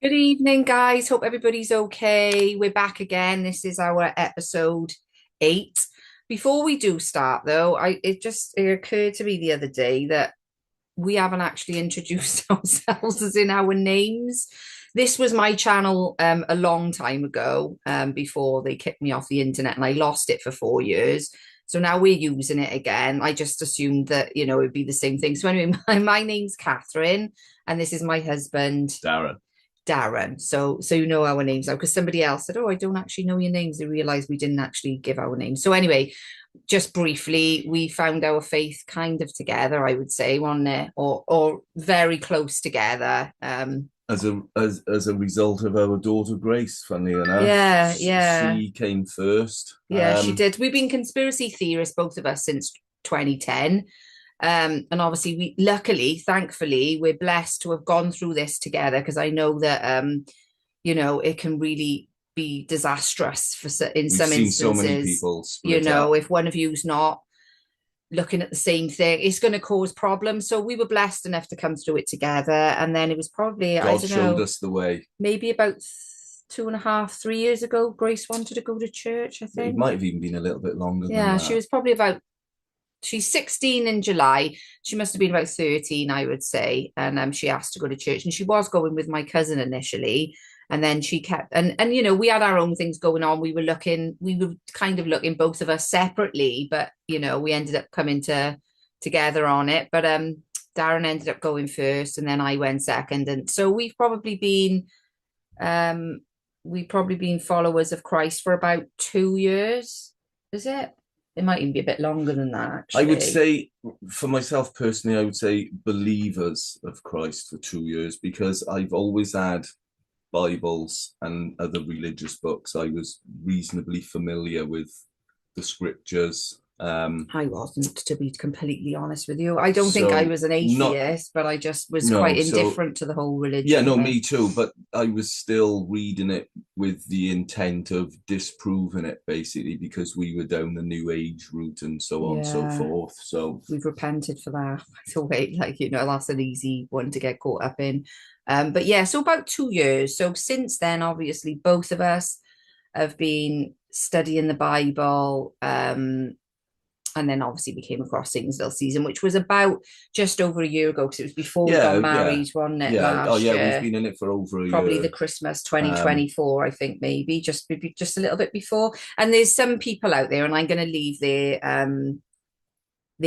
Good evening, guys. Hope everybody's okay. We're back again. This is our episode 8. Before we do start, though, it occurred to me the other day that we haven't actually introduced ourselves as in our names. This was my channel a long time ago, before they kicked me off the internet, and I lost it for 4 years. So now we're using it again. I just assumed that, it'd be the same thing. So anyway, my name's Catherine, and this is my husband, Darren. Darren. So you know our names now because somebody else said, "Oh, I don't actually know your names." They realized we didn't actually give our names. So anyway, just briefly, we found our faith kind of together, I would say, one there, or very close together. As a result of our daughter Grace, funnily enough, Yeah, yeah, she came first. yeah. She did. We've been conspiracy theorists, both of us, since 2010. And obviously, luckily, thankfully, we're blessed to have gone through this together because I know that it can really be disastrous in We've some seen so many instances. people split up. If one of you's not looking at the same thing, it's going to cause problems. So we were blessed enough to come through it together. And then it was probably, I God don't showed know, us the way. maybe about 2.5, 3 years ago, Grace wanted to go to church, I It think. might have even been a little bit longer than Yeah, she that. was probably about she's 16 in July. She must have been about 13, I would say. And she asked to go to church. And she was going with my cousin initially. And then she kept and we had our own things going on. We were kind of looking both of us separately, but we ended up coming together on it. But Darren ended up going first and then I went second. And so um we've probably been followers of Christ for about 2 years. Is it? It might even be a bit longer than that, I would actually. say, for myself personally, I would say believers of Christ for 2 years because I've always had Bibles and other religious books. I was reasonably familiar with the scriptures. I wasn't, to be completely honest with you. I don't think I So was an not atheist, but I just was no, quite so indifferent to the whole yeah, religion no, thing. me too. But I was still reading it with the intent of disproving it, basically, because we were down the New Age route and so on and so Yeah, forth. So we've repented for that. By the way, that's an easy one to get caught up in. But yeah, so about 2 years. So since then, obviously, both of us have been studying the Bible. And then obviously we came across Satan's Little Season, which was about just over a year ago because it was before we got yeah, yeah, married, wasn't it, yeah. Oh, last yeah. We've year? been in it for over a Probably the year. Christmas Um, 2024, I think, maybe just a little bit before. And there's some people out there, and I'm going to leave their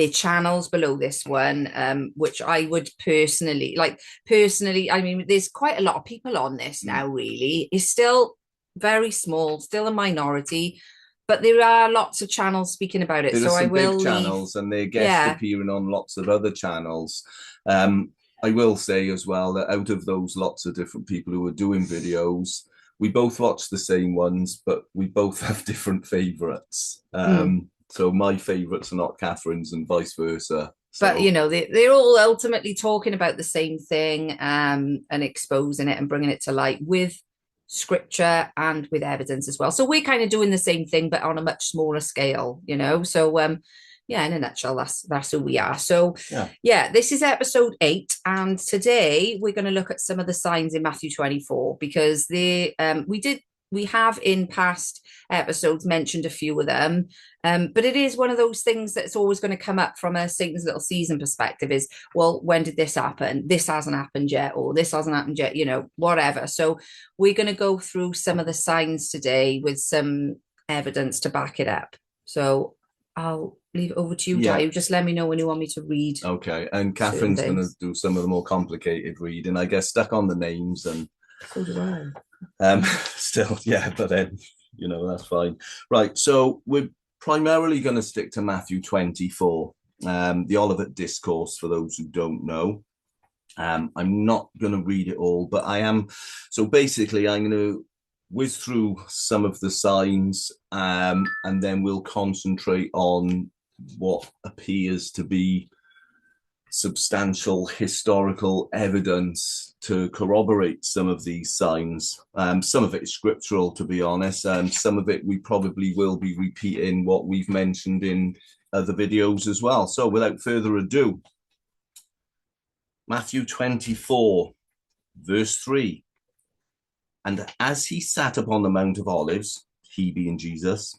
channels below this one, which I would personally like. Personally, I mean, there's quite a lot of people on this now. Really, it's still very small, still a minority, but there are lots of channels speaking about it. there are So I some will big leave. channels, and they're guest Yeah, appearing on lots of other channels. Um, I will say as well that out of those lots of different people who are doing videos, we both watch the same ones, but we both have different favorites. mm. So my favorites are not Catherine's, and vice versa. But So they're all ultimately talking about the same thing, and exposing it and bringing it to light with scripture and with evidence as well. So we're kind of doing the same thing, but on a much smaller scale. So yeah, in a nutshell, that's who we are. So yeah, yeah, this is episode 8, and today we're going to look at some of the signs in Matthew 24 because we have in past episodes mentioned a few of them. But it is one of those things that's always going to come up from a Satan's Little Season perspective is, well, when did this happen? This hasn't happened yet, or this hasn't happened yet, whatever. So we're going to go through some of the signs today with some evidence to back it up. So I'll leave it over to you, yeah. Di. Just let me know when you want me to read Okay. And certain Catherine's going to things. do some of the more complicated reading, I guess, stuck on the names and So do I. still, yeah, but then, that's fine. Right. So we're primarily going to stick to Matthew 24, the Olivet Discourse, for those who don't know. I'm not going to read it all, but I am. So basically, I'm going to whiz through some of the signs, and then we'll concentrate on what appears to be substantial historical evidence to corroborate some of these signs. Some of it is scriptural, to be honest. Some of it we probably will be repeating what we've mentioned in other videos as well. So without further ado, Matthew 24, verse 3. And as he sat upon the Mount of Olives, he being Jesus,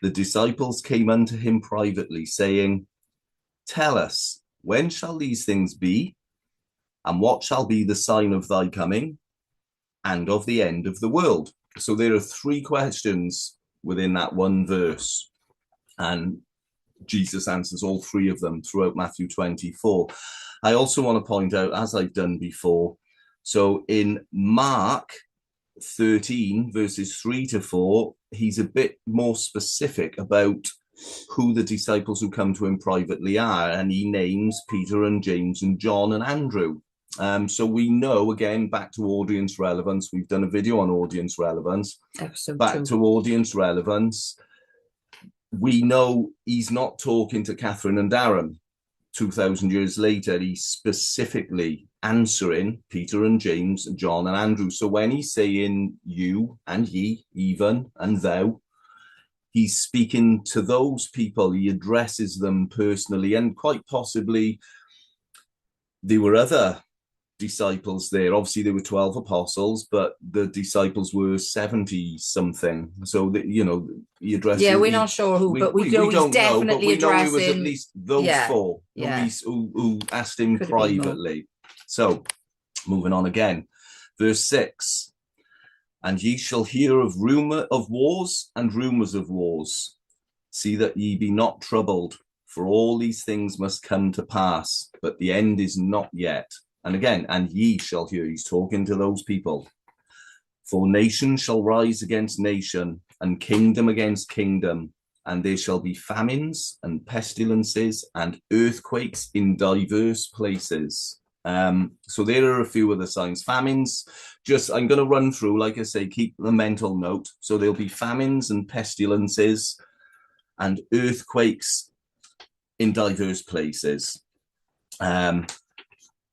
the disciples came unto him privately, saying, Tell us, when shall these things be? And what shall be the sign of thy coming and of the end of the world? So there are three questions within that one verse. And Jesus answers all three of them throughout Matthew 24. I also want to point out, as I've done before, so in Mark 13, verses 3 to 4, he's a bit more specific about who the disciples who come to him privately are, and he names Peter and James and John and Andrew. So we know, again, back to audience relevance, we've done a video on audience relevance. Episode back 2. to audience relevance, we know he's not talking to Catherine and Darren 2,000 years later. He's specifically answering Peter and James and John and Andrew. So when he's saying you and ye, even, and thou, he's speaking to those people. He addresses them personally, and quite possibly there were other disciples there. Obviously, there were 12 apostles, but the disciples were 70 something. So that, you know, he addresses. Yeah, we're not sure who, but we know he's definitely addressing. It was at least those four who asked him privately. So, moving on again, verse 6. And ye shall hear of rumor of wars and rumors of wars. See that ye be not troubled, for all these things must come to pass, but the end is not yet. And again, and ye shall hear, he's talking to those people. For nation shall rise against nation, and kingdom against kingdom, and there shall be famines and pestilences and earthquakes in diverse places. So there are a few of the signs. Famines, I'm going to run through, like I say, keep the mental note. So there'll be famines and pestilences and earthquakes in diverse places.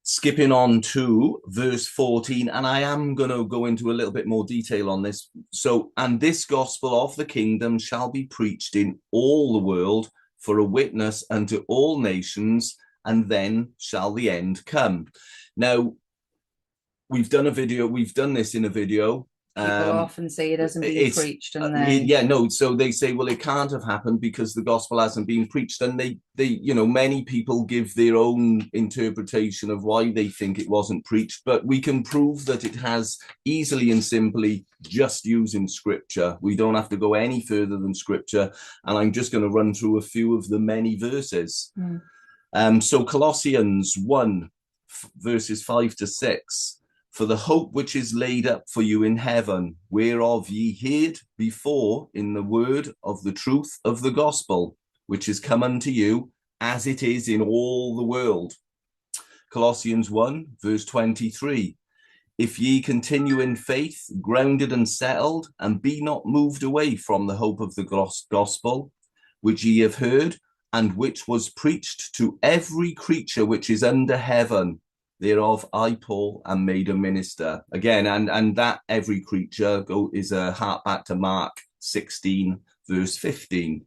Skipping on to verse 14, and I am going to go into a little bit more detail on this. So, and this gospel of the kingdom shall be preached in all the world for a witness unto all nations, and then shall the end come. Now, we've done this in a video. People often say it hasn't been preached, and then so they say, well, it can't have happened because the gospel hasn't been preached, and they many people give their own interpretation of why they think it wasn't preached, but we can prove that it has easily and simply just using scripture. We don't have to go any further than scripture, and I'm just going to run through a few of the many verses. So Colossians 1 verses 5 to 6. For the hope which is laid up for you in heaven, whereof ye heard before in the word of the truth of the gospel, which is come unto you, as it is in all the world. Colossians 1, verse 23. If ye continue in faith, grounded and settled, and be not moved away from the hope of the gospel, which ye have heard, and which was preached to every creature which is under heaven, thereof I, Paul, am made a minister. Again, and that every creature is a hark back to Mark 16, verse 15.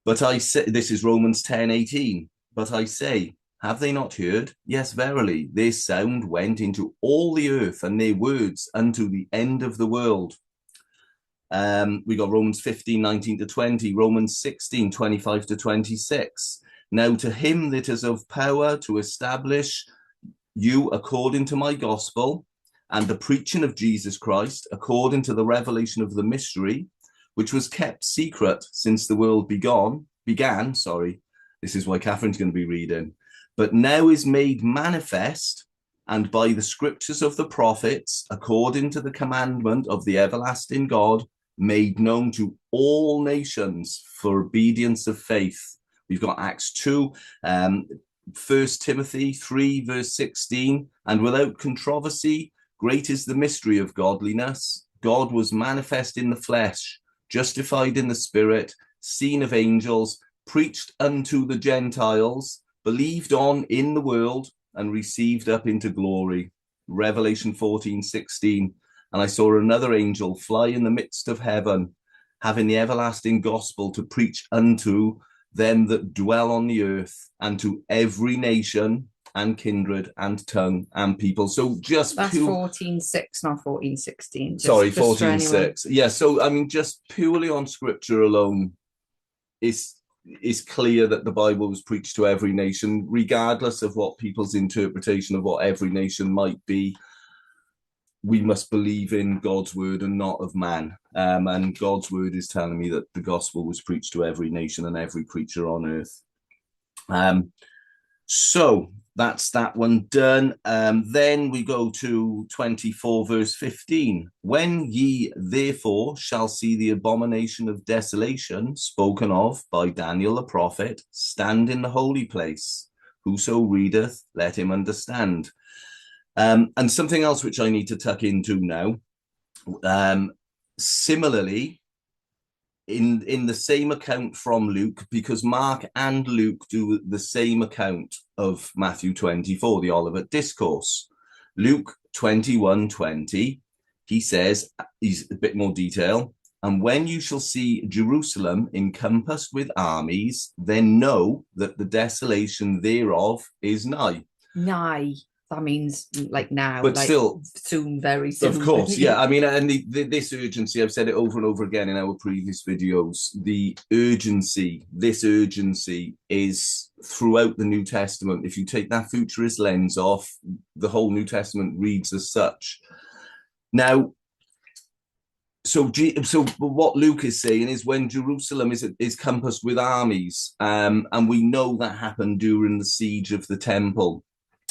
But I say, this is Romans 10:18. But I say, have they not heard? Yes, verily, their sound went into all the earth, and their words unto the end of the world. We got Romans 15:19 to 20, Romans 16:25 to 26. Now to him that is of power to establish you according to my gospel and the preaching of Jesus Christ, according to the revelation of the mystery, which was kept secret since the world began. This is why Catherine's going to be reading. But now is made manifest, and by the scriptures of the prophets, according to the commandment of the everlasting God, made known to all nations for obedience of faith. We've got Acts 2, 1 Timothy 3, verse 16. And without controversy, great is the mystery of godliness. God was manifest in the flesh, justified in the spirit, seen of angels, preached unto the Gentiles, believed on in the world, and received up into glory. Revelation 14:16. And I saw another angel fly in the midst of heaven, having the everlasting gospel to preach unto them that dwell on the earth, and to every nation and kindred and tongue and people. So just That's pure, 14:6, not 14:16. sorry, Just for anyone. 14:6. Yeah, so I mean, just purely on scripture alone, is clear that the Bible was preached to every nation, regardless of what people's interpretation of what every nation might be. We must believe in God's word and not of man. And God's word is telling me that the gospel was preached to every nation and every creature on earth. So that's that one done. Then we go to 24 verse 15. When ye therefore shall see the abomination of desolation spoken of by Daniel the prophet stand in the holy place, whoso readeth, let him understand. And something else which I need to tuck into now. Similarly, in the same account from Luke, because Mark and Luke do the same account of Matthew 24, the Olivet Discourse. Luke 21:20, he says, he's a bit more detail, and when you shall see Jerusalem encompassed with armies, then know that the desolation thereof is nigh. Nigh. That means like now, but like still, soon, very soon. of course, yeah. I mean, and this urgency, I've said it over and over again in our previous videos. This urgency is throughout the New Testament. If you take that futurist lens off, the whole New Testament reads as such. Now, so what Luke is saying is when Jerusalem is compassed with armies, and we know that happened during the siege of the temple.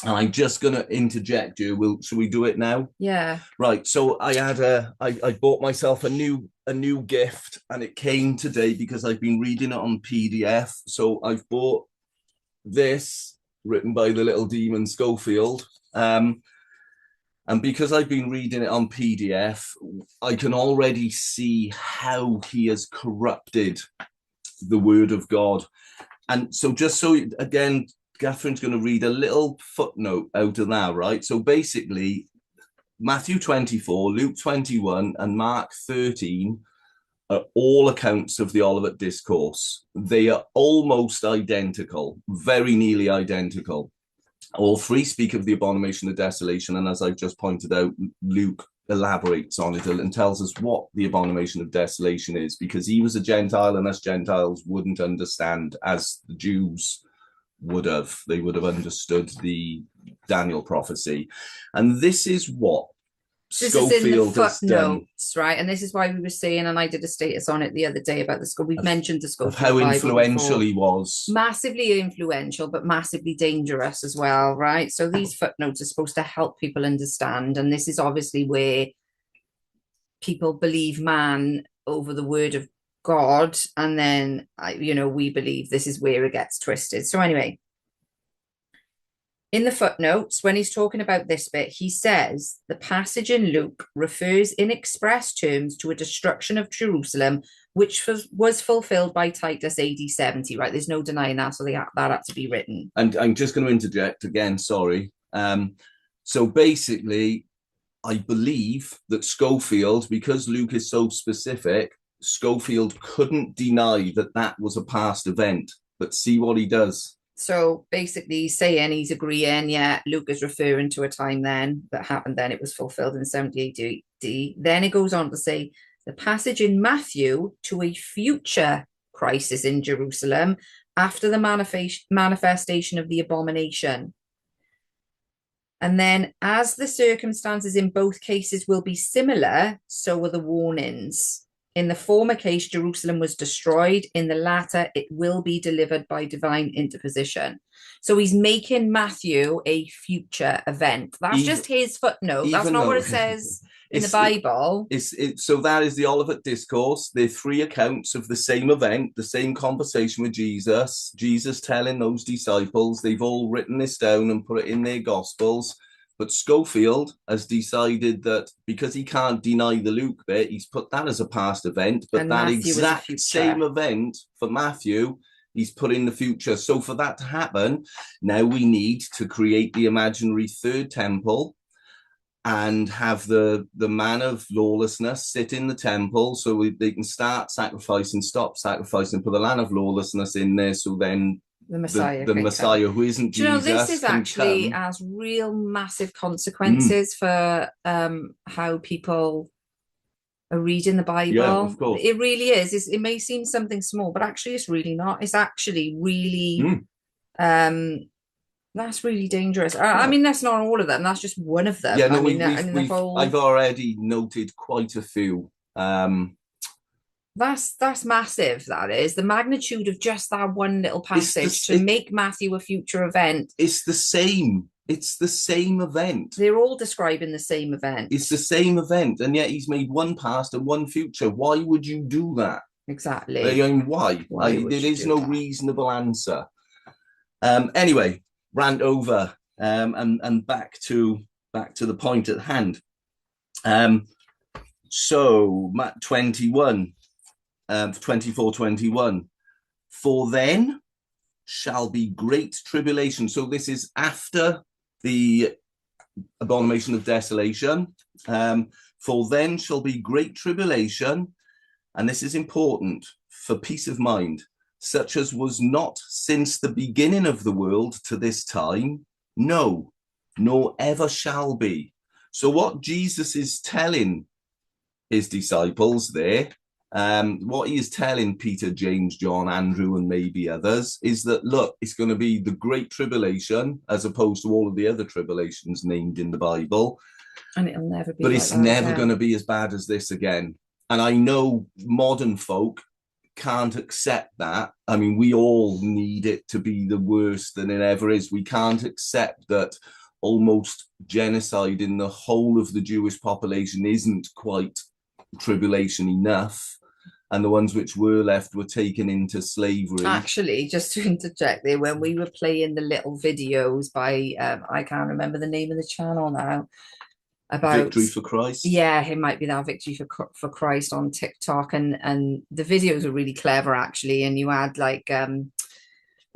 And I'm just going to interject you. Shall we do it now? Yeah. Right. So I bought myself a new gift, and it came today because I've been reading it on PDF. So I've bought this, written by the little demon Schofield. And because I've been reading it on PDF, I can already see how he has corrupted the word of God. And so just so, again, Catherine's going to read a little footnote out of that, right? So basically, Matthew 24, Luke 21, and Mark 13 are all accounts of the Olivet Discourse. They are almost identical, very nearly identical. All three speak of the abomination of desolation, and as I've just pointed out, Luke elaborates on it and tells us what the abomination of desolation is, because he was a Gentile and us Gentiles wouldn't understand as the Jews would have. They would have understood the Daniel prophecy. And this is what Schofield has done. Right? And this is why we were saying, and I did a status on it the other day about the Schofield. We've mentioned the Schofield of how influential he was. Massively influential, but massively dangerous as well, right? So these footnotes are supposed to help people understand. And this is obviously where people believe man over the word of God, and then we believe this is where it gets twisted. So anyway, in the footnotes, when he's talking about this bit, he says the passage in Luke refers in express terms to a destruction of Jerusalem, which was fulfilled by Titus AD 70, right? There's no denying that, so that had to be written. And I'm just going to interject again, sorry. So basically, I believe that Schofield, because Luke is so specific, Schofield couldn't deny that was a past event, but see what he does. So basically saying he's agreeing, yeah, Luke is referring to a time then that happened then, it was fulfilled in 70 AD. Then it goes on to say the passage in Matthew to a future crisis in Jerusalem after the manifestation of the abomination. And then as the circumstances in both cases will be similar, so are the warnings. In the former case, Jerusalem was destroyed. In the latter, it will be delivered by divine interposition. So he's making Matthew a future event. That's just his footnote. That's not what it says in the Bible. So that is the Olivet Discourse. They're three accounts of the same event, the same conversation with Jesus. Jesus telling those disciples, they've all written this down and put it in their Gospels. But Schofield has decided that because he can't deny the Luke bit, he's put that as a past event. But that exact same event for Matthew, he's put in the future. So for that to happen, now we need to create the imaginary third temple and have the man of lawlessness sit in the temple so they can start sacrificing, stop sacrificing, put the land of lawlessness in there. So then The Messiah the can come. Messiah who isn't Do you know, this Jesus is can actually come. has real massive Mm, consequences for how people are reading the yeah, of Bible. course. It really is. It may seem something small, but actually it's really not. It's actually really Mm, um that's really dangerous. I yeah. mean, that's not all of them. That's just one of them. Yeah, no, I mean, I mean the we've I've whole already noted quite a few. that's massive. That is the magnitude of just that one little It's passage this to make Matthew a future event. it's the same. It's the same event. They're all describing the same event. It's the same event, and yet he's made one past and one future. Why would you do that? I Exactly. mean, why? Why would There you is do no that? reasonable answer. Anyway, rant over, and back to the point at hand. Um, so, Matt 21, 24, 21. For then shall be great tribulation. So this is after the abomination of desolation. For then shall be great tribulation, and this is important for peace of mind, such as was not since the beginning of the world to this time, no, nor ever shall be. So, what Jesus is telling his disciples there, what he is telling Peter, James, John, Andrew, and maybe others is that, look, it's going to be the great tribulation as opposed to all of the other tribulations named in the Bible, And it'll never be but like it's that never going again. to be as bad as this again. And I know modern folk can't accept that. I mean, we all need it to be the worst than it ever is. We can't accept that almost genocide in the whole of the Jewish population isn't quite tribulation enough, and the ones which were left were taken into slavery. Actually, just to interject there, when we were playing the little videos by I can't remember the name of the channel now about Victory for Christ. yeah, it might be that Victory for Christ on TikTok, and the videos are really clever actually, and you had like I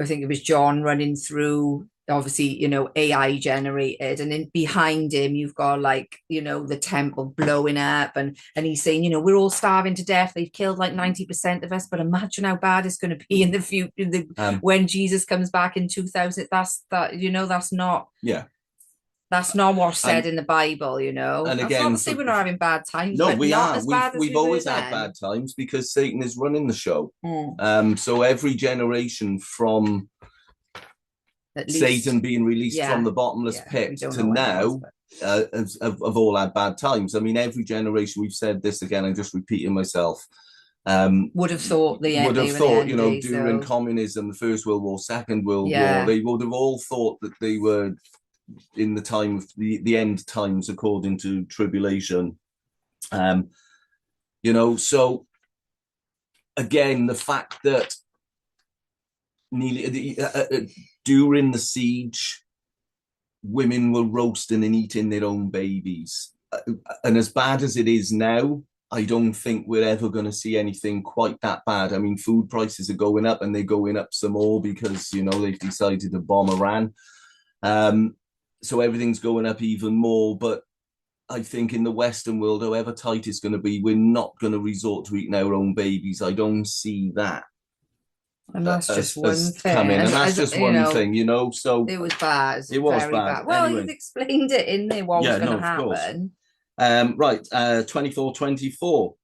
think it was John running through, obviously, AI generated, and then behind him you've got like, the temple blowing up, and he's saying, we're all starving to death. They've killed like 90% of us, but imagine how bad it's going to be in the future, Um, when Jesus comes back in 2000. yeah, That's not what's said and in the Bible. That's not again, to say we're not having bad times, no, but we not are. as bad as We've we were always had then. bad times because Satan is running the show. Mm, So every generation from at least, Satan being released from yeah, the bottomless yeah. We pit don't to know when that was, now but have all had bad times. I mean, every generation, we've said this again, I'm just repeating myself, would have thought would have they were the thought, end days, during though. communism, the First World War, Second World War, Yeah. they would have all thought that they were in the time of the end times, according to tribulation. Um, so again, the fact that nearly during the siege, women were roasting and eating their own babies. And as bad as it is now, I don't think we're ever going to see anything quite that bad. I mean, food prices are going up and they're going up some more because, they've decided to bomb Iran. So everything's going up even more. But I think in the Western world, however tight it's going to be, we're not going to resort to eating our own babies. I don't see that And that's just one as thing. coming. And that's As just you one know, thing, So it was bad, it was very bad. bad. Well, he's Anyway, explained it in there what was yeah, going no, to of course. happen. Right, 24, 24.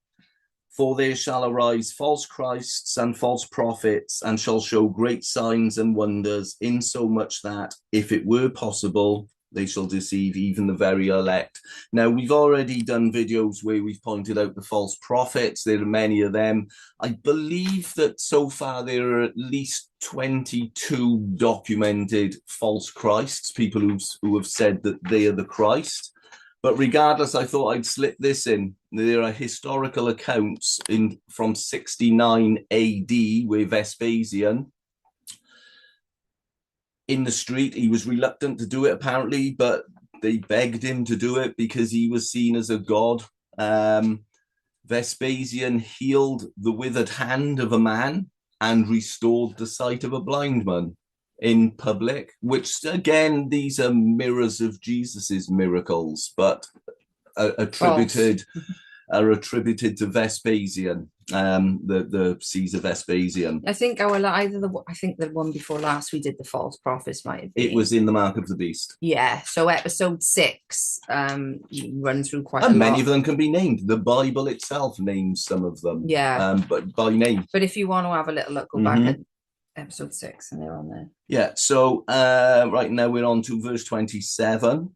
For there shall arise false Christs and false prophets, and shall show great signs and wonders, insomuch that, if it were possible, they shall deceive even the very elect. Now, we've already done videos where we've pointed out the false prophets. There are many of them. I believe that so far there are at least 22 documented false Christs, people who have said that they are the Christ. But regardless, I thought I'd slip this in. There are historical accounts from 69 AD where Vespasian, in the street, he was reluctant to do it apparently, but they begged him to do it because he was seen as a god. Vespasian healed the withered hand of a man and restored the sight of a blind man in public, which again, these are mirrors of Jesus's miracles, but False. attributed are attributed to Vespasian, the Caesar Vespasian. I think I think the one before last we did the false prophets might have been. It was in the Mark of the Beast. Yeah, so episode 6 run through quite and a many lot. of them can be named. The Bible itself names some of them. Yeah. But by name. But if you want to have a little look, go back at episode 6 and they're on there. Yeah, so right now we're on to verse 27.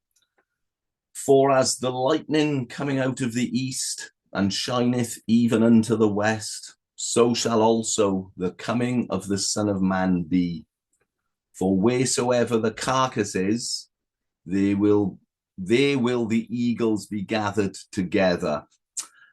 For as the lightning coming out of the east and shineth even unto the west, so shall also the coming of the Son of Man be. For wheresoever the carcass is, there will the eagles be gathered together.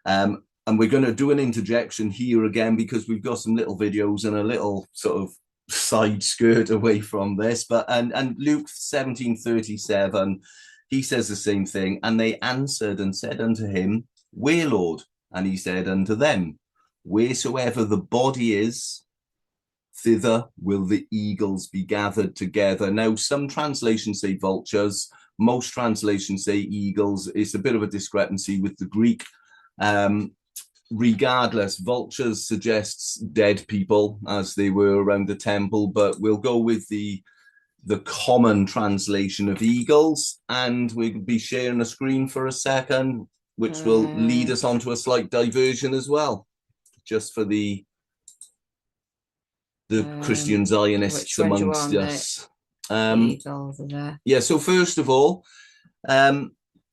And we're going to do an interjection here again because we've got some little videos and a little sort of side skirt away from this. But and Luke 17:37, he says the same thing. And they answered and said unto him, Where, Lord? And he said unto them, Wheresoever the body is, thither will the eagles be gathered together. Now, some translations say vultures. Most translations say eagles. It's a bit of a discrepancy with the Greek. Regardless, vultures suggests dead people as they were around the temple, but we'll go with the common translation of eagles, and we'll be sharing a screen for a second, which will lead us onto a slight diversion as well, just for the Christian Zionists amongst us. Eagles are there. Yeah, so first of all,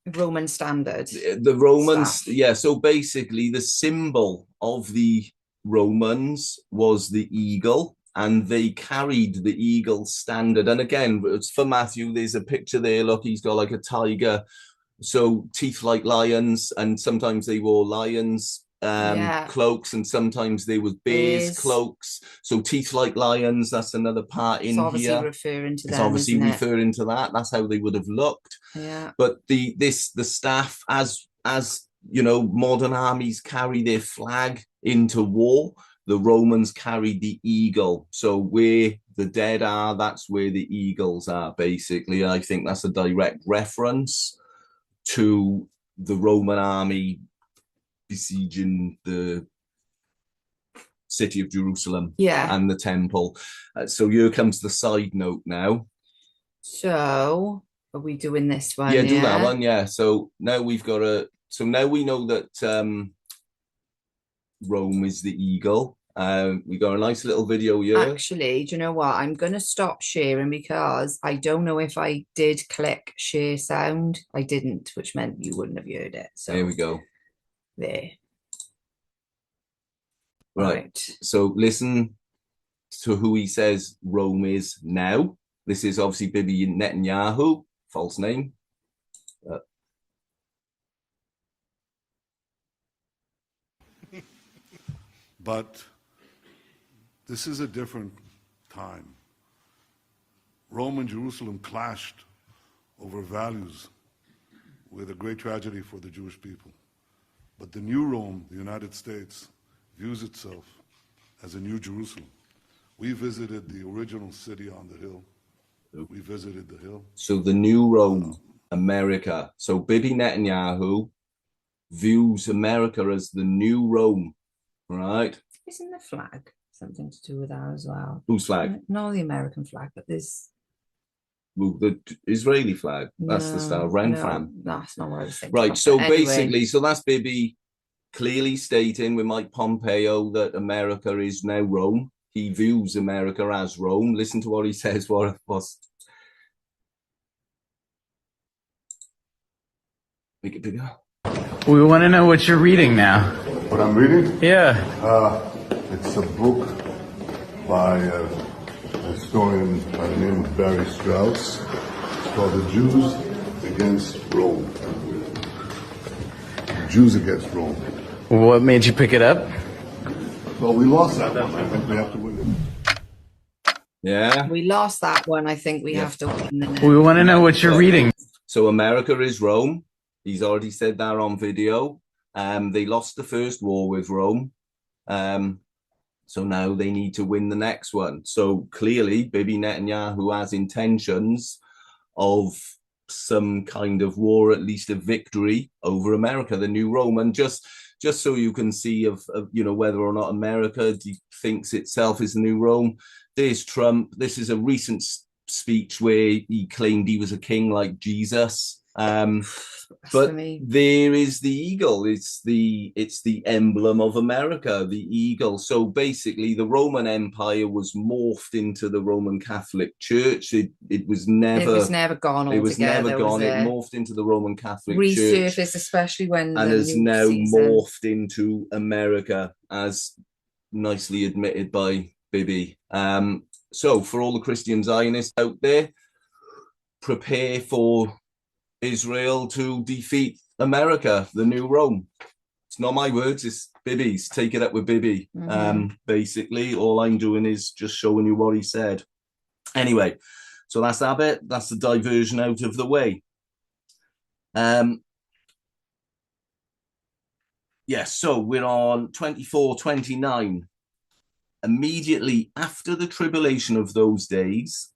Roman standard. The Romans, staff. Yeah, so basically the symbol of the Romans was the eagle, and they carried the eagle standard. And again, it's for Matthew, there's a picture there. Look, he's got like a tiger, so teeth like lions, and sometimes they wore lions cloaks, and sometimes they were bears cloaks, so teeth like lions. That's another part in here. Referring to it's them, obviously referring to that. That's how they would have looked. Yeah. But the staff, as you know, modern armies carry their flag into war, the Romans carried the eagle. So where the dead are, that's where the eagles are, basically. I think that's a direct reference to the Roman army besieging the city of Jerusalem and the temple. So here comes the side note now. So are we doing this one? Yeah, do that one. Yeah. So now we've got so now we know that Rome is the eagle. We got a nice little video here. Actually, do you know what? I'm going to stop sharing because I don't know if I did click share sound. I didn't, which meant you wouldn't have heard it. So there we go. There. Right. So listen to who he says Rome is now. This is obviously Bibi Netanyahu, false name. But this is a different time. Rome and Jerusalem clashed over values with a great tragedy for the Jewish people. But the new Rome, the United States, views itself as a new Jerusalem. We visited the original city on the hill. We visited the hill. So the new Rome, America. So Bibi Netanyahu views America as the new Rome, right? Isn't the flag something to do with that as well? Whose flag? No, the American flag, but there's... Well, the Israeli flag. That's the style. Renfram. No, that's not what I was thinking. Right, so basically, so that's Bibi clearly stating with Mike Pompeo that America is now Rome. He views America as Rome. Listen to what he says. What was? Make it bigger. We want to know what you're reading now. What I'm reading? Yeah. It's a book by a historian by the name of Barry Strauss. It's called The Jews Against Rome. Jews Against Rome. What made you pick it up? Well, we lost that one. I think we have to win it. Yeah. We lost that one. I think we have to win. We want to know what you're reading. So America is Rome. He's already said that on video. They lost the first war with Rome. So now they need to win the next one. So clearly, Bibi Netanyahu has intentions of some kind of war, at least a victory over America, the new Rome. And just so you can see of whether or not America thinks itself is the new Rome. There's Trump. This is a recent speech where he claimed he was a king like Jesus. But there is the eagle. It's the emblem of America, the eagle. So basically, the Roman Empire was morphed into the Roman Catholic Church. It was never gone altogether. It was never gone. It morphed into the Roman Catholic Church. Church, especially when and has now morphed into America, as nicely admitted by Bibi. So for all the Christian Zionists out there, prepare for Israel to defeat America, the new Rome. It's not my words, it's Bibi's. Take it up with Bibi. Basically, all I'm doing is just showing you what he said. Anyway, so that's that bit. That's the diversion out of the way. Yes, so we're on 24:29. Immediately after the tribulation of those days,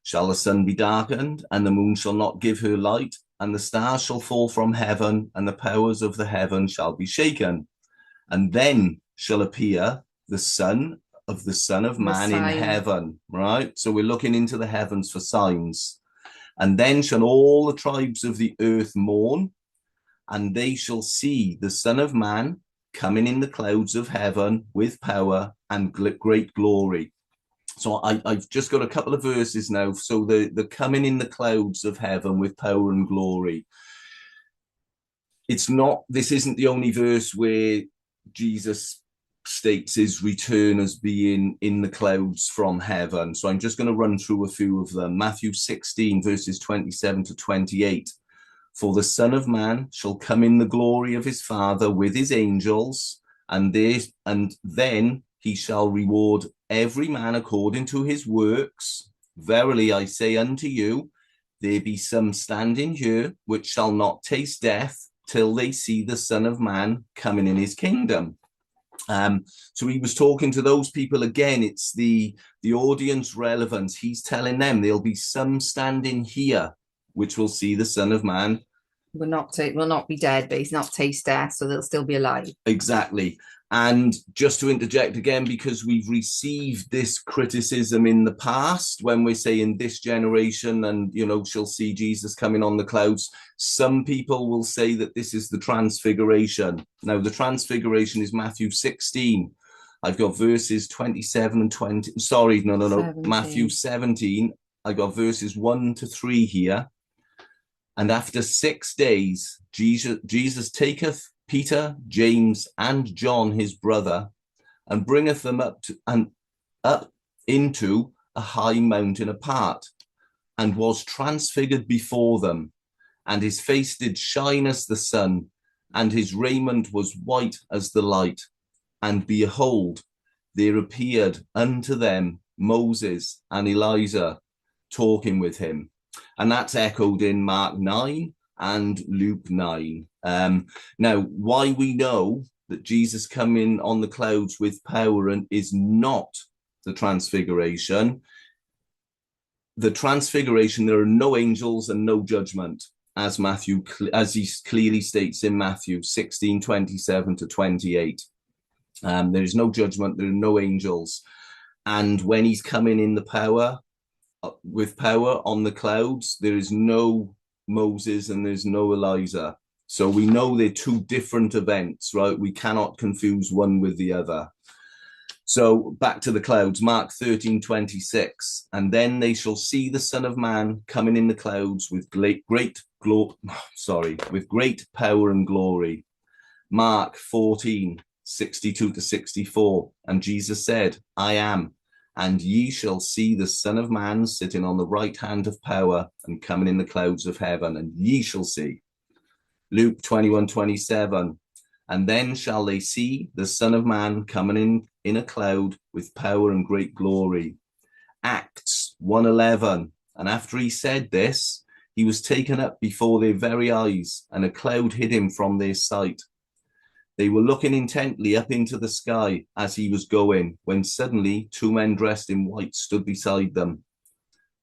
shall the sun be darkened, and the moon shall not give her light, and the stars shall fall from heaven, and the powers of the heaven shall be shaken. And then shall appear the Son of Man in heaven, right? So we're looking into the heavens for signs. And then shall all the tribes of the earth mourn, and they shall see the Son of Man coming in the clouds of heaven with power and great glory. So I've just got a couple of verses now. So the coming in the clouds of heaven with power and glory. This isn't the only verse where Jesus states his return as being in the clouds from heaven. So I'm just going to run through a few of them. Matthew 16, verses 27 to 28. For the Son of Man shall come in the glory of his Father with his angels, and then he shall reward every man according to his works. Verily I say unto you, there be some standing here which shall not taste death till they see the Son of Man coming in his kingdom. So he was talking to those people again. It's the audience relevance. He's telling them there'll be some standing here which will see the Son of Man. Will not be dead, but he's not taste death, so they'll still be alive. Exactly. And just to interject again, because we've received this criticism in the past when we're saying this generation and, she'll see Jesus coming on the clouds, some people will say that this is the transfiguration. Now, the transfiguration is Matthew 16. I've got verses 27 and 20. Sorry, no. 17. Matthew 17. I've got verses 1 to 3 here. And after 6 days, Jesus taketh Peter, James, and John his brother, and bringeth them up into a high mountain apart, and was transfigured before them. And his face did shine as the sun, and his raiment was white as the light. And behold, there appeared unto them Moses and Elijah talking with him. And that's echoed in Mark 9 and Luke 9. Now, why we know that Jesus coming on the clouds with power and is not the transfiguration. The transfiguration, there are no angels and no judgment, as he clearly states in Matthew 16, 27 to 28. There is no judgment, there are no angels. And when he's coming in with power on the clouds, there is no Moses and there's no Elijah. So we know they're two different events, right? We cannot confuse one with the other. So back to the clouds, Mark 13, 26. And then they shall see the Son of Man coming in the clouds with great power and glory. Mark 14, 62 to 64. And Jesus said, I am, and ye shall see the Son of Man sitting on the right hand of power and coming in the clouds of heaven, and ye shall see. Luke 21, 27. And then shall they see the Son of Man coming in a cloud with power and great glory. Acts 1:11. And after he said this, he was taken up before their very eyes, and a cloud hid him from their sight. They were looking intently up into the sky as he was going, when suddenly 2 men dressed in white stood beside them.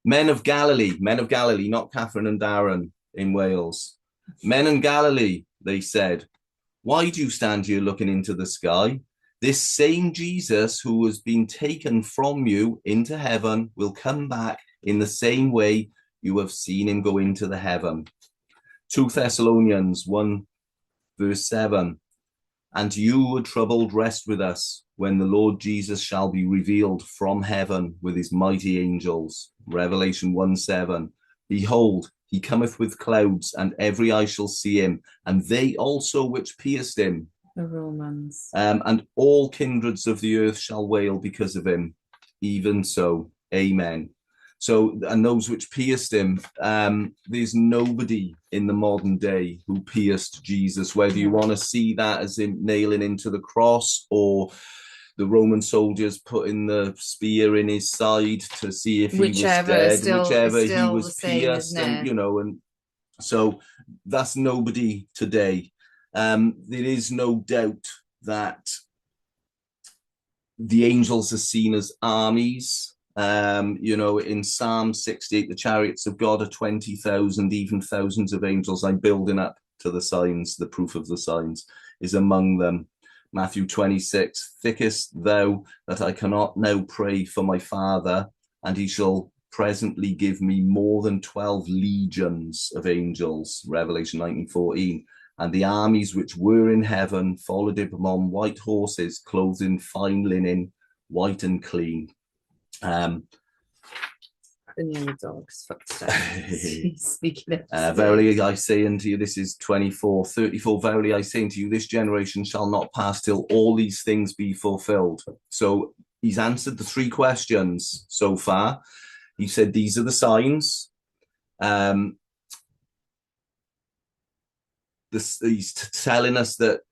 Men of Galilee, not Catherine and Darren in Wales. Men in Galilee, they said, why do you stand here looking into the sky? This same Jesus who has been taken from you into heaven will come back in the same way you have seen him go into the heaven. 2 Thessalonians 1 verse 7. And you who are troubled, rest with us when the Lord Jesus shall be revealed from heaven with his mighty angels. Revelation 1:7. Behold, he cometh with clouds, and every eye shall see him, and they also which pierced him. The Romans. And all kindreds of the earth shall wail because of him. Even so, amen. So, and those which pierced him, there's nobody in the modern day who pierced Jesus, whether you want to see that as him nailing into the cross, or the Roman soldiers putting the spear in his side to see if he was dead, whichever, he was pierced, and and so that's nobody today. There is no doubt that the angels are seen as armies. In Psalm 68, the chariots of God are 20,000, even thousands of angels. I'm building up to the signs. The proof of the signs is among them. Matthew 26, thinkest thou that I cannot now pray for my Father, and he shall presently give me more than 12 legions of angels. Revelation 19:14. And the armies which were in heaven followed him on white horses, clothed in fine linen, white and clean. The new dog's footsteps. Speaking of verily I say unto you, this is 24:34. Verily I say unto you, this generation shall not pass till all these things be fulfilled. So he's answered the 3 questions so far. He said these are the signs. He's telling us that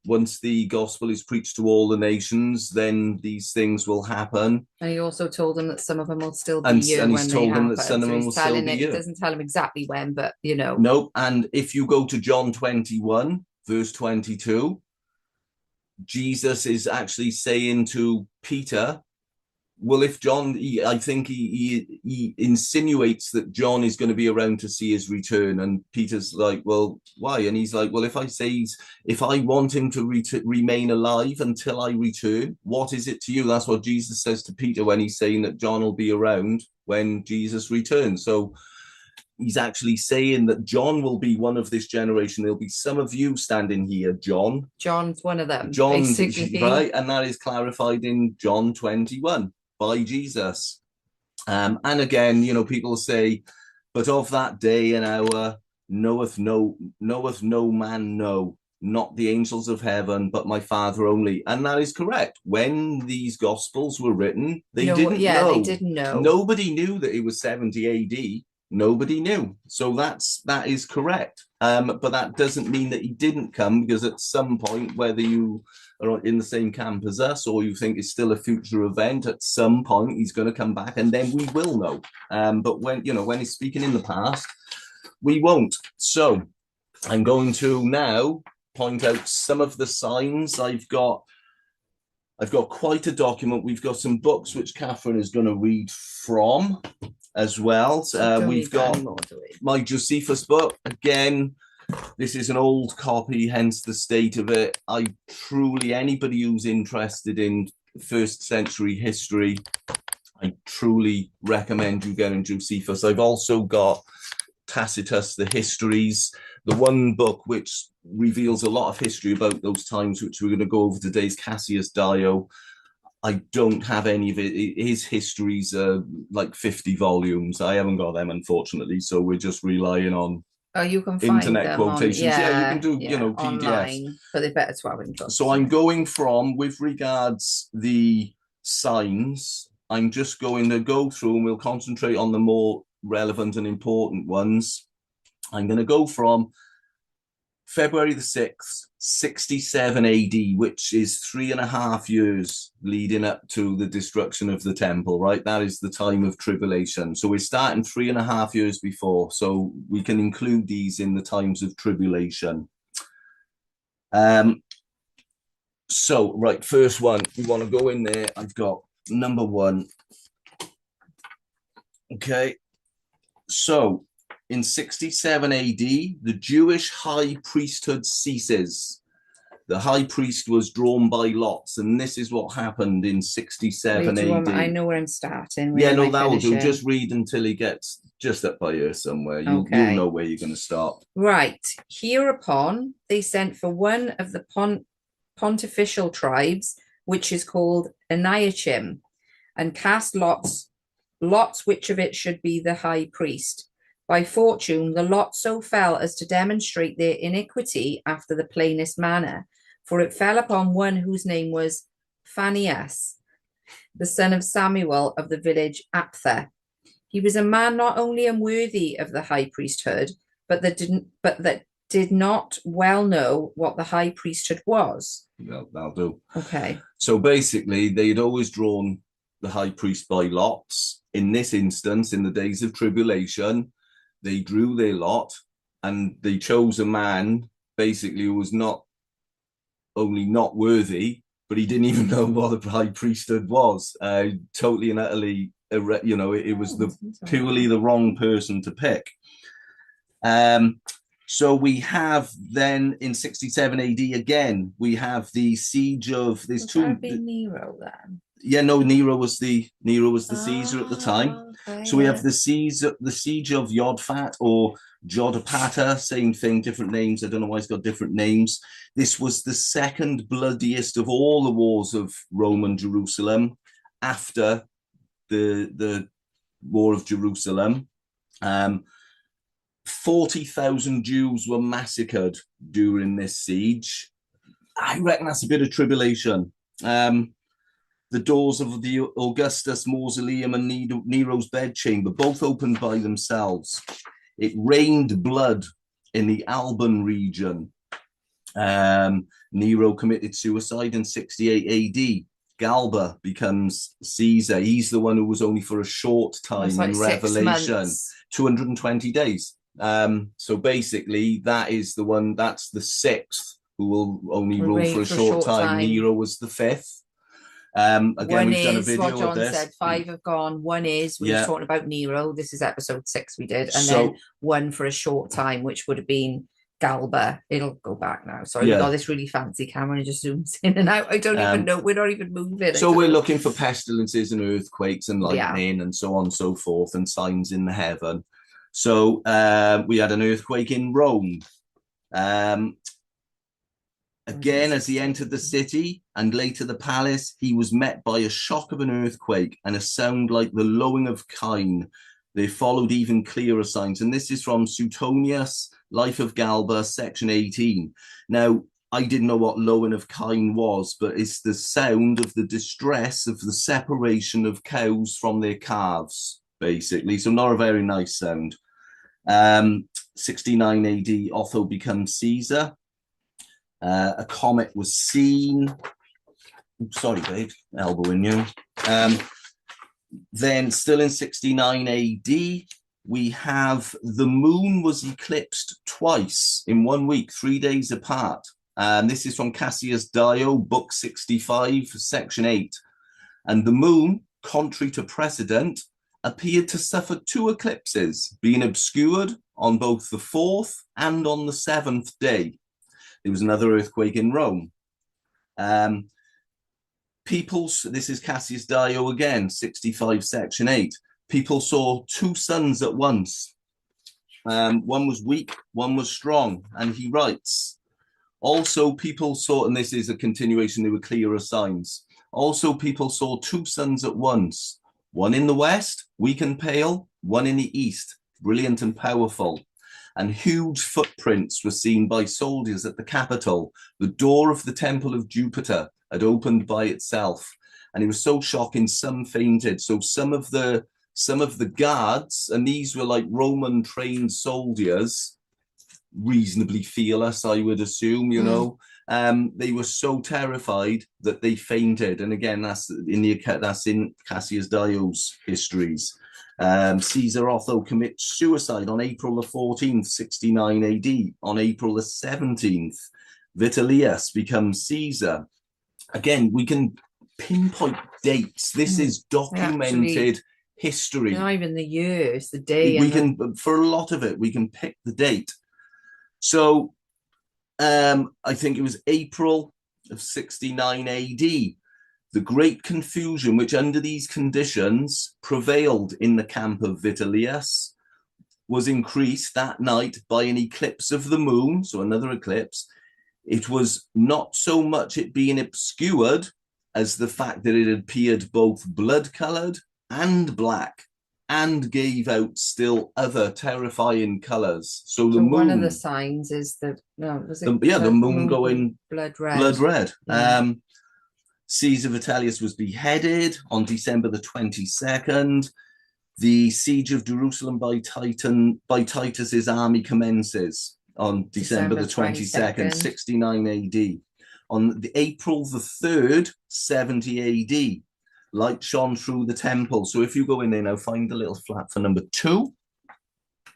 once the gospel is preached to all the nations, then these things will happen. And he also told them that some of them will still be here, and he's told them that some of them will still be here. It doesn't tell him exactly when, but Nope. And if you go to John 21 verse 22, Jesus is actually saying to Peter, well, if John, I think he insinuates that John is going to be around to see his return, and Peter's like, well, why? And he's like, well, if I want him to remain alive until I return, what is it to you? That's what Jesus says to Peter when he's saying that John will be around when Jesus returns. So he's actually saying that John will be one of this generation. There'll be some of you standing here, John. John's one of them. John's right, and that is clarified in John 21. By Jesus. And again, people say, but of that day and hour knoweth no man, no, not the angels of heaven, but my Father only. And that is correct. When these gospels were written, they didn't know. They didn't know. Nobody knew that it was 70 AD. Nobody knew. So that is correct. But that doesn't mean that he didn't come, because at some point, whether you are in the same camp as us or you think it's still a future event, at some point he's going to come back, and then we will know. But when he's speaking in the past, we won't. So I'm going to now point out some of the signs. I've got quite a document. We've got some books which Catherine is going to read from as well. We've got my Josephus book. Again, this is an old copy, hence the state of it. Anybody who's interested in 1st century history, I truly recommend you getting Josephus. I've also got Tacitus, the histories, the one book which reveals a lot of history about those times, which we're going to go over today, is Cassius Dio. I don't have any of it. His histories are like 50 volumes. I haven't got them, unfortunately, so we're just relying on you can find internet quotations. You can do, PDFs. Online, but they're better to have in books. So I'm going from, with regards the signs, I'm just going to go through and we'll concentrate on the more relevant and important ones. I'm going to go from February the 6th, 67 AD, which is 3.5 years leading up to the destruction of the temple, right? That is the time of tribulation. So we're starting 3.5 years before, so we can include these in the times of tribulation. So, right, first one, we want to go in there. I've got number 1. Okay. So in 67 AD, the Jewish high priesthood ceases. The high priest was drawn by lots, and this is what happened in 67 I AD. know where I'm starting. Where Yeah, am no, I that will do. finishing? Just read until he gets just up by here somewhere. You'll know Okay. where you're going to start. Right. Hereupon they sent for one of the pontifical tribes, which is called Aniachim, and cast lots which of it should be the high priest. By fortune, the lot so fell as to demonstrate their iniquity after the plainest manner, for it fell upon one whose name was Phaneas, the son of Samuel of the village Aptha. He was a man not only unworthy of the high priesthood, but that did not well know what the high priesthood was. That'll do. Okay. So basically, they'd always drawn the high priest by lots. In this instance, in the days of tribulation, they drew their lot and they chose a man basically who was not only not worthy, but he didn't even know what the high priesthood was. Totally and utterly, it was purely the wrong person to pick. So we have then in 67 AD again, we have the siege of there's two. Would that be Nero then? Yeah, no, Nero was the Caesar at the time. Okay, so we have the siege of Yodfat or Jodapata, same thing, different names. I don't know why it's got different names. This was the second bloodiest of all the wars of Rome and Jerusalem after the War of Jerusalem. 40,000 Jews were massacred during this siege. I reckon that's a bit of tribulation. The doors of the Augustus Mausoleum and Nero's bedchamber both opened by themselves. It rained blood in the Alban region. Nero committed suicide in 68 AD. Galba becomes Caesar. He's the one who was only for a short time like in Revelation, 220 days. So basically, that is the one, that's the sixth who will only rule for a short time. Nero was the fifth. Again, one we've done a video what John of this. Said 5 have gone. One is we were talking about Nero. This is episode 6 we did, and then one for a short time, which would have been Galba. It'll go back now. Sorry, we got this really fancy camera and it just zooms in and out. I don't even know. We're not even moving. So we're looking for pestilences and earthquakes and lightning and so on and so forth, and signs in the heaven. So we had an earthquake in Rome. Again, as he entered the city and later the palace, he was met by a shock of an earthquake and a sound like the lowing of kine. There followed even clearer signs. And this is from Suetonius, Life of Galba, section 18. Now, I didn't know what lowing of kine was, but it's the sound of the distress of the separation of cows from their calves, basically. So not a very nice sound. 69 AD, Otho becomes Caesar. A comet was seen. Sorry, babe, elbowing you. Then, still in 69 AD, we have the moon was eclipsed twice in 1 week, 3 days apart. This is from Cassius Dio, book 65, section 8. And the moon, contrary to precedent, appeared to suffer 2 eclipses, being obscured on both the 4th and on the 7th day. There was another earthquake in Rome. This is Cassius Dio again, 65, section 8. People saw 2 suns at once. One was weak, one was strong. And he writes, also people saw, and this is a continuation, there were clearer signs. Also people saw 2 suns at once. One in the west, weak and pale, one in the east, brilliant and powerful. And huge footprints were seen by soldiers at the Capitol. The door of the temple of Jupiter had opened by itself. And it was so shocking, some fainted. So some of the guards, and these were like Roman trained soldiers, reasonably fearless, I would assume, you know. They were so terrified that they fainted. And again, that's in Cassius Dio's histories. Caesar Otho commits suicide on April the 14th, 69 AD. On April the 17th, Vitellius becomes Caesar. Again, we can pinpoint dates. This is documented history. Not even the year, it's the day. We can, for a lot of it, we can pick the date. So I think it was April of 69 AD. The great confusion which under these conditions prevailed in the camp of Vitellius was increased that night by an eclipse of the moon, so another eclipse. It was not so much it being obscured as the fact that it appeared both blood-coloured and black, and gave out still other terrifying colours. So the moon, one of the signs is that was it? The moon going blood red. Blood red. Yeah. Caesar Vitellius was beheaded on December the 22nd. The siege of Jerusalem by Titus's army commences on December the 22nd, 69 AD. On the April the 3rd, 70 AD, light shone through the temple. So if you go in there now, find the little flap for number 2.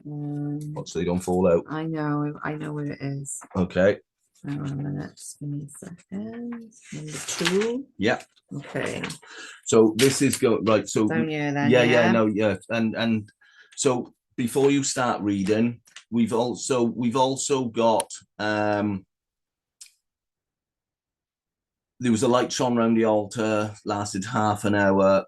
So they don't fall out. I know where it is. Okay. Hang on a minute, just give me a second. Number 2. Yeah. Okay. So this is right. So down here then. Yeah. And so before you start reading, we've also got there was a light shone around the altar, lasted half an hour.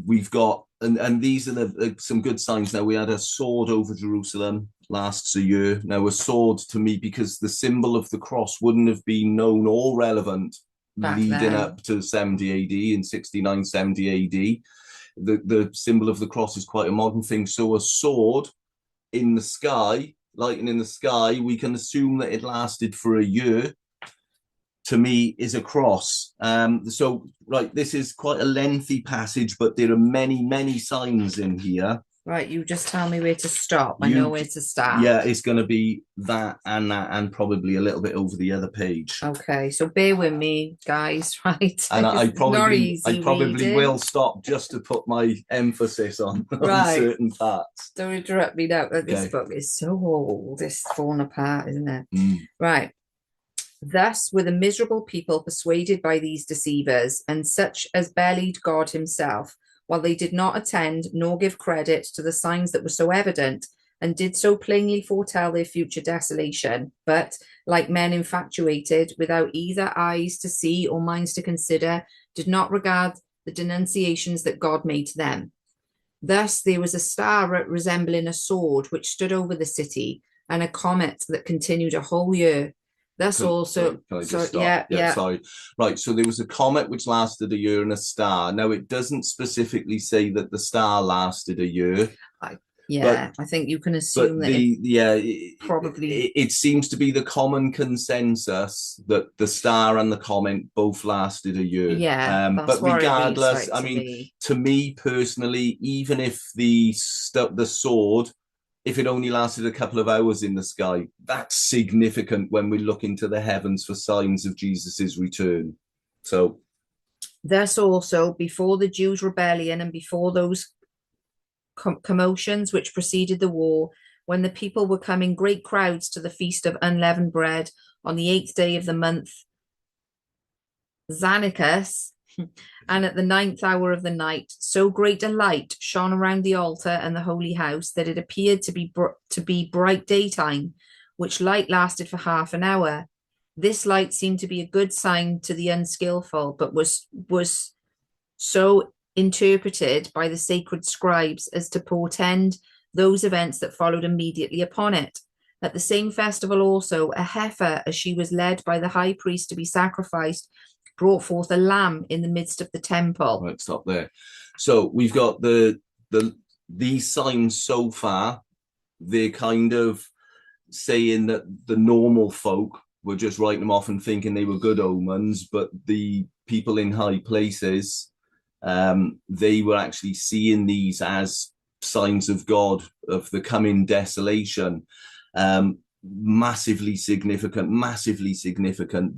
We've got and these are some good signs. Now we had a sword over Jerusalem, lasts a year. Now a sword to me, because the symbol of the cross wouldn't have been known or relevant leading up to 70 AD and 69, 70 AD. The symbol of the cross is quite a modern thing. So a sword in the sky, lighting in the sky, we can assume that it lasted for a year. To me, is a cross. So, right, this is quite a lengthy passage, but there are many, many signs in here. Right, you just tell me where to stop. I know where to start. Yeah, it's going to be that, and probably a little bit over the other page. Okay, so bear with me, guys, right? And I probably will stop just to put my emphasis on certain parts. Don't interrupt me now. This book is so old. It's falling apart, isn't it? Right. Thus were the miserable people persuaded by these deceivers, and such as bellied God himself, while they did not attend nor give credit to the signs that were so evident, and did so plainly foretell their future desolation, but, like men infatuated, without either eyes to see or minds to consider, did not regard the denunciations that God made to them. Thus there was a star resembling a sword which stood over the city, and a comet that continued a whole year. That's also. Can I just stop? Yeah. Sorry. Right. So there was a comet which lasted a year and a star. Now it doesn't specifically say that the star lasted a year. I think you can assume that. Probably. It seems to be the common consensus that the star and the comet both lasted a year. Yeah. But regardless, I mean, to me personally, even if the sword, if it only lasted a couple of hours in the sky, that's significant when we look into the heavens for signs of Jesus's return. So, thus also, before the Jews' rebellion and before those commotions which preceded the war, when the people were coming great crowds to the feast of unleavened bread on the 8th day of the month Xanicus, and at the 9th hour of the night, so great a light shone around the altar and the holy house that it appeared to be bright daytime, which light lasted for half an hour. This light seemed to be a good sign to the unskillful, but was so interpreted by the sacred scribes as to portend those events that followed immediately upon it. At the same festival also, a heifer, as she was led by the high priest to be sacrificed, brought forth a lamb in the midst of the temple. Right, stop there. So we've got these signs so far. They're kind of saying that the normal folk were just writing them off and thinking they were good omens, but the people in high places, they were actually seeing these as signs of God, of the coming desolation. Massively significant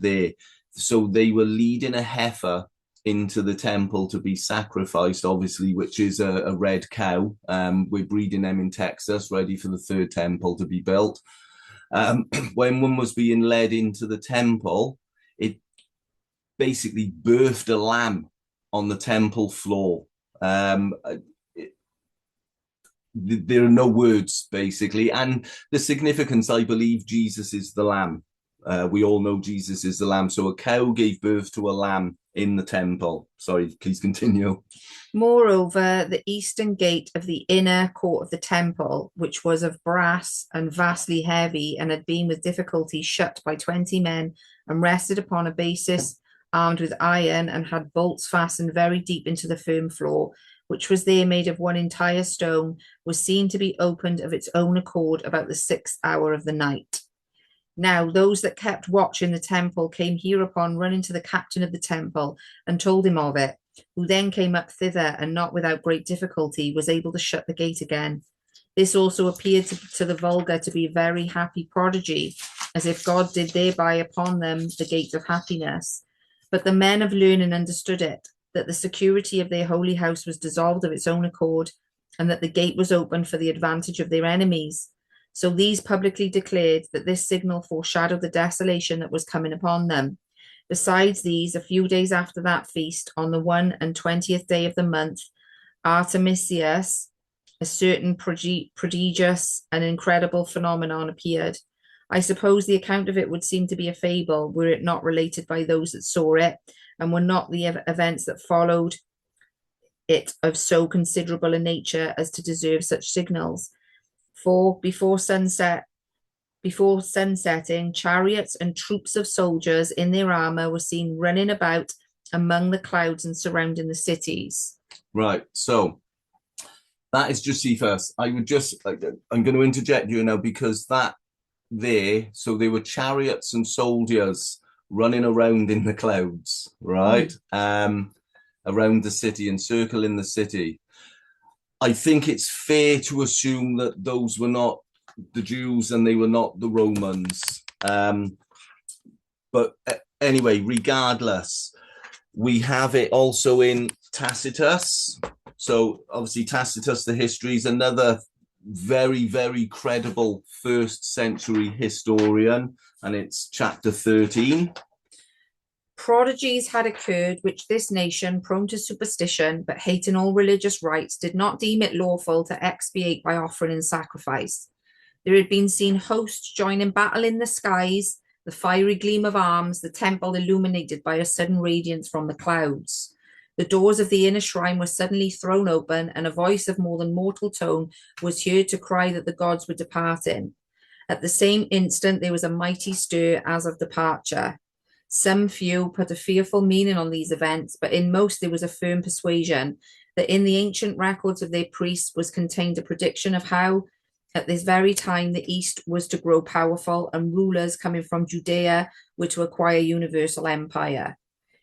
there. So they were leading a heifer into the temple to be sacrificed, obviously, which is a red cow. We're breeding them in Texas, ready for the third temple to be built. When one was being led into the temple, it basically birthed a lamb on the temple floor. there are no words basically. And the significance, I believe, Jesus is the lamb. We all know Jesus is the lamb. So a cow gave birth to a lamb in the temple. Sorry, please continue. Moreover, the eastern gate of the inner court of the temple, which was of brass and vastly heavy, and had been with difficulty shut by 20 men, and rested upon a basis armed with iron, and had bolts fastened very deep into the firm floor, which was there made of one entire stone, was seen to be opened of its own accord about the 6th hour of the night. Now those that kept watch in the temple came hereupon running to the captain of the temple, and told him of it, who then came up thither, and not without great difficulty was able to shut the gate again. This also appeared to the vulgar to be a very happy prodigy, as if God did thereby upon them the gate of happiness. But the men of learning understood it, that the security of their holy house was dissolved of its own accord, and that the gate was opened for the advantage of their enemies. So these publicly declared that this signal foreshadowed the desolation that was coming upon them. Besides these, a few days after that feast, on the 21st day of the month, Artemisius, a certain prodigious and incredible phenomenon appeared. I suppose the account of it would seem to be a fable, were it not related by those that saw it, and were not the events that followed it of so considerable a nature as to deserve such signals. For before sunsetting, chariots and troops of soldiers in their armor were seen running about among the clouds and surrounding the cities. Right. So that is Josephus. I'm going to interject you now because so there were chariots and soldiers running around in the clouds, right? Around the city, encircling the city. I think it's fair to assume that those were not the Jews and they were not the Romans. But anyway, regardless, we have it also in Tacitus. So obviously Tacitus, the history, is another very, very credible first century historian, and it's chapter 13. Prodigies had occurred which this nation, prone to superstition, but hating all religious rites, did not deem it lawful to expiate by offering and sacrifice. There had been seen hosts joining battle in the skies, the fiery gleam of arms, the temple illuminated by a sudden radiance from the clouds. The doors of the inner shrine were suddenly thrown open, and a voice of more than mortal tone was heard to cry that the gods were departing. At the same instant there was a mighty stir as of departure. Some few put a fearful meaning on these events, but in most there was a firm persuasion that in the ancient records of their priests was contained a prediction of how, at this very time, the East was to grow powerful, and rulers coming from Judea were to acquire universal empire.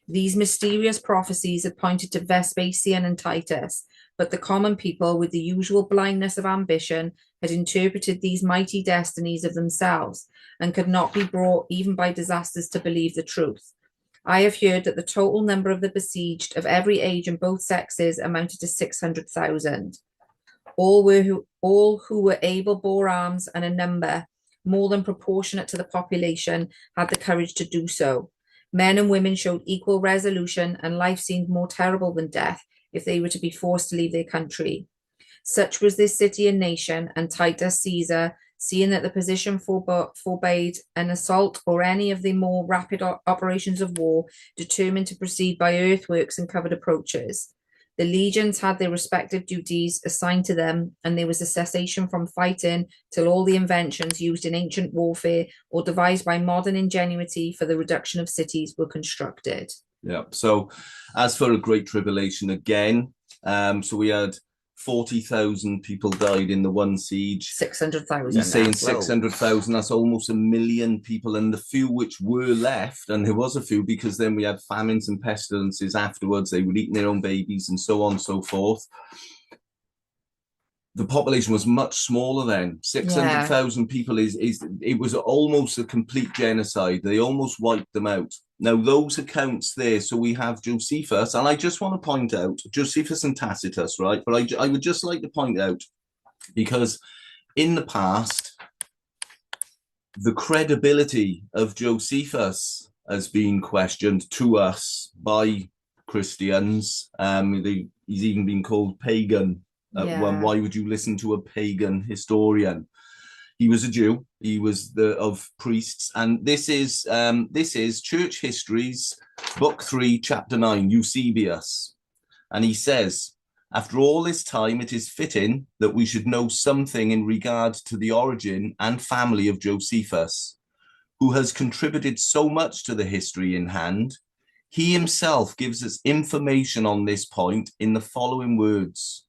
These mysterious prophecies had pointed to Vespasian and Titus, but the common people, with the usual blindness of ambition, had interpreted these mighty destinies of themselves, and could not be brought, even by disasters, to believe the truth. I have heard that the total number of the besieged of every age and both sexes amounted to 600,000. All who were able bore arms, and a number more than proportionate to the population had the courage to do so. Men and women showed equal resolution, and life seemed more terrible than death if they were to be forced to leave their country. Such was this city and nation, and Titus Caesar, seeing that the position forbade an assault or any of the more rapid operations of war, determined to proceed by earthworks and covered approaches. The legions had their respective duties assigned to them, and there was a cessation from fighting till all the inventions used in ancient warfare or devised by modern ingenuity for the reduction of cities were constructed. Yeah. So as for a great tribulation again, so we had 40,000 people died in the one siege. 600,000. He's saying 600,000. That's almost 1 million people. And the few which were left, and there was a few because then we had famines and pestilences afterwards. They were eating their own babies and so on and so forth. The population was much smaller then. 600,000 people it was almost a complete genocide. They almost wiped them out. Now, those accounts there, so we have Josephus, and I just want to point out, Josephus and Tacitus, right? But I would just like to point out, because in the past, the credibility of Josephus has been questioned to us by Christians. He's even been called pagan Yeah. Why would you listen to a pagan historian? He was a Jew. He was the of priests, and this is Church Histories, Book 3, Chapter 9, Eusebius, and he says, after all this time, it is fitting that we should know something in regard to the origin and family of Josephus, who has contributed so much to the history in hand. He himself gives us information on this point in the following words.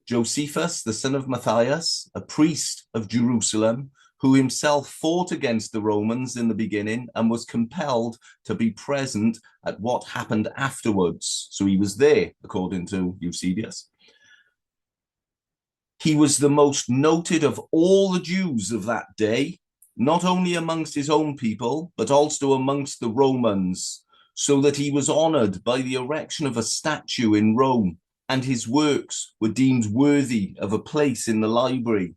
Josephus, the son of Matthias, a priest of Jerusalem, who himself fought against the Romans in the beginning and was compelled to be present at what happened afterwards. So he was there, according to Eusebius. He was the most noted of all the Jews of that day, not only amongst his own people, but also amongst the Romans, so that he was honored by the erection of a statue in Rome, and his works were deemed worthy of a place in the library.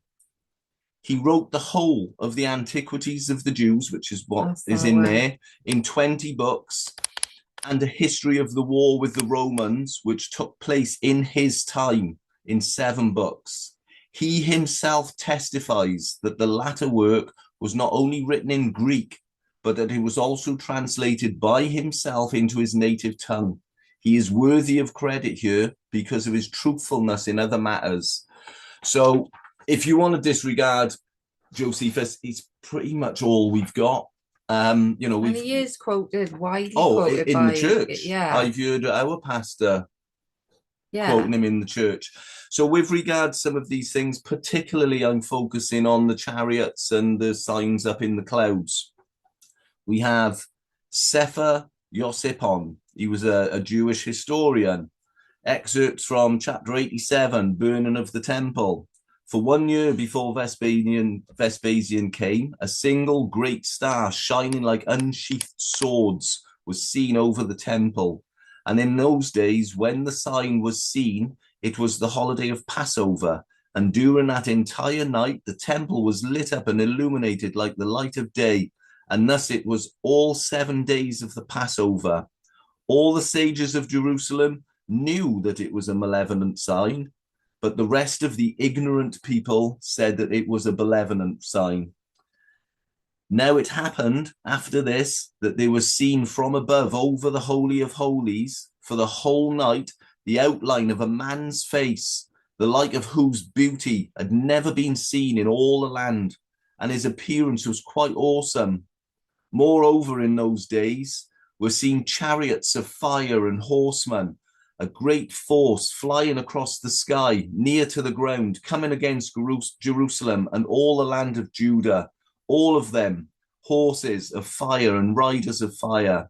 He wrote the whole of the Antiquities of the Jews, which is what is in there, in 20 books, and a history of the war with the Romans, which took place in his time, in 7 books. He himself testifies that the latter work was not only written in Greek, but that it was also translated by himself into his native tongue. He is worthy of credit here because of his truthfulness in other matters. So if you want to disregard Josephus, it's pretty much all we've got. And he is quoted, widely quoted in by, the church. yeah. I've heard our pastor Yeah. quoting him in the church. So with regard to some of these things, particularly I'm focusing on the chariots and the signs up in the clouds. We have Sefer Yosipon. He was a Jewish historian. Excerpts from chapter 87, Burning of the Temple. For 1 year before Vespasian came, a single great star shining like unsheathed swords was seen over the temple. And in those days, when the sign was seen, it was the holiday of Passover. And during that entire night, the temple was lit up and illuminated like the light of day. And thus it was all 7 days of the Passover. All the sages of Jerusalem knew that it was a malevolent sign, but the rest of the ignorant people said that it was a benevolent sign. Now it happened after this that there was seen from above over the Holy of Holies for the whole night the outline of a man's face, the like of whose beauty had never been seen in all the land, and his appearance was quite awesome. Moreover, in those days were seen chariots of fire and horsemen, a great force flying across the sky near to the ground, coming against Jerusalem and all the land of Judah, all of them horses of fire and riders of fire.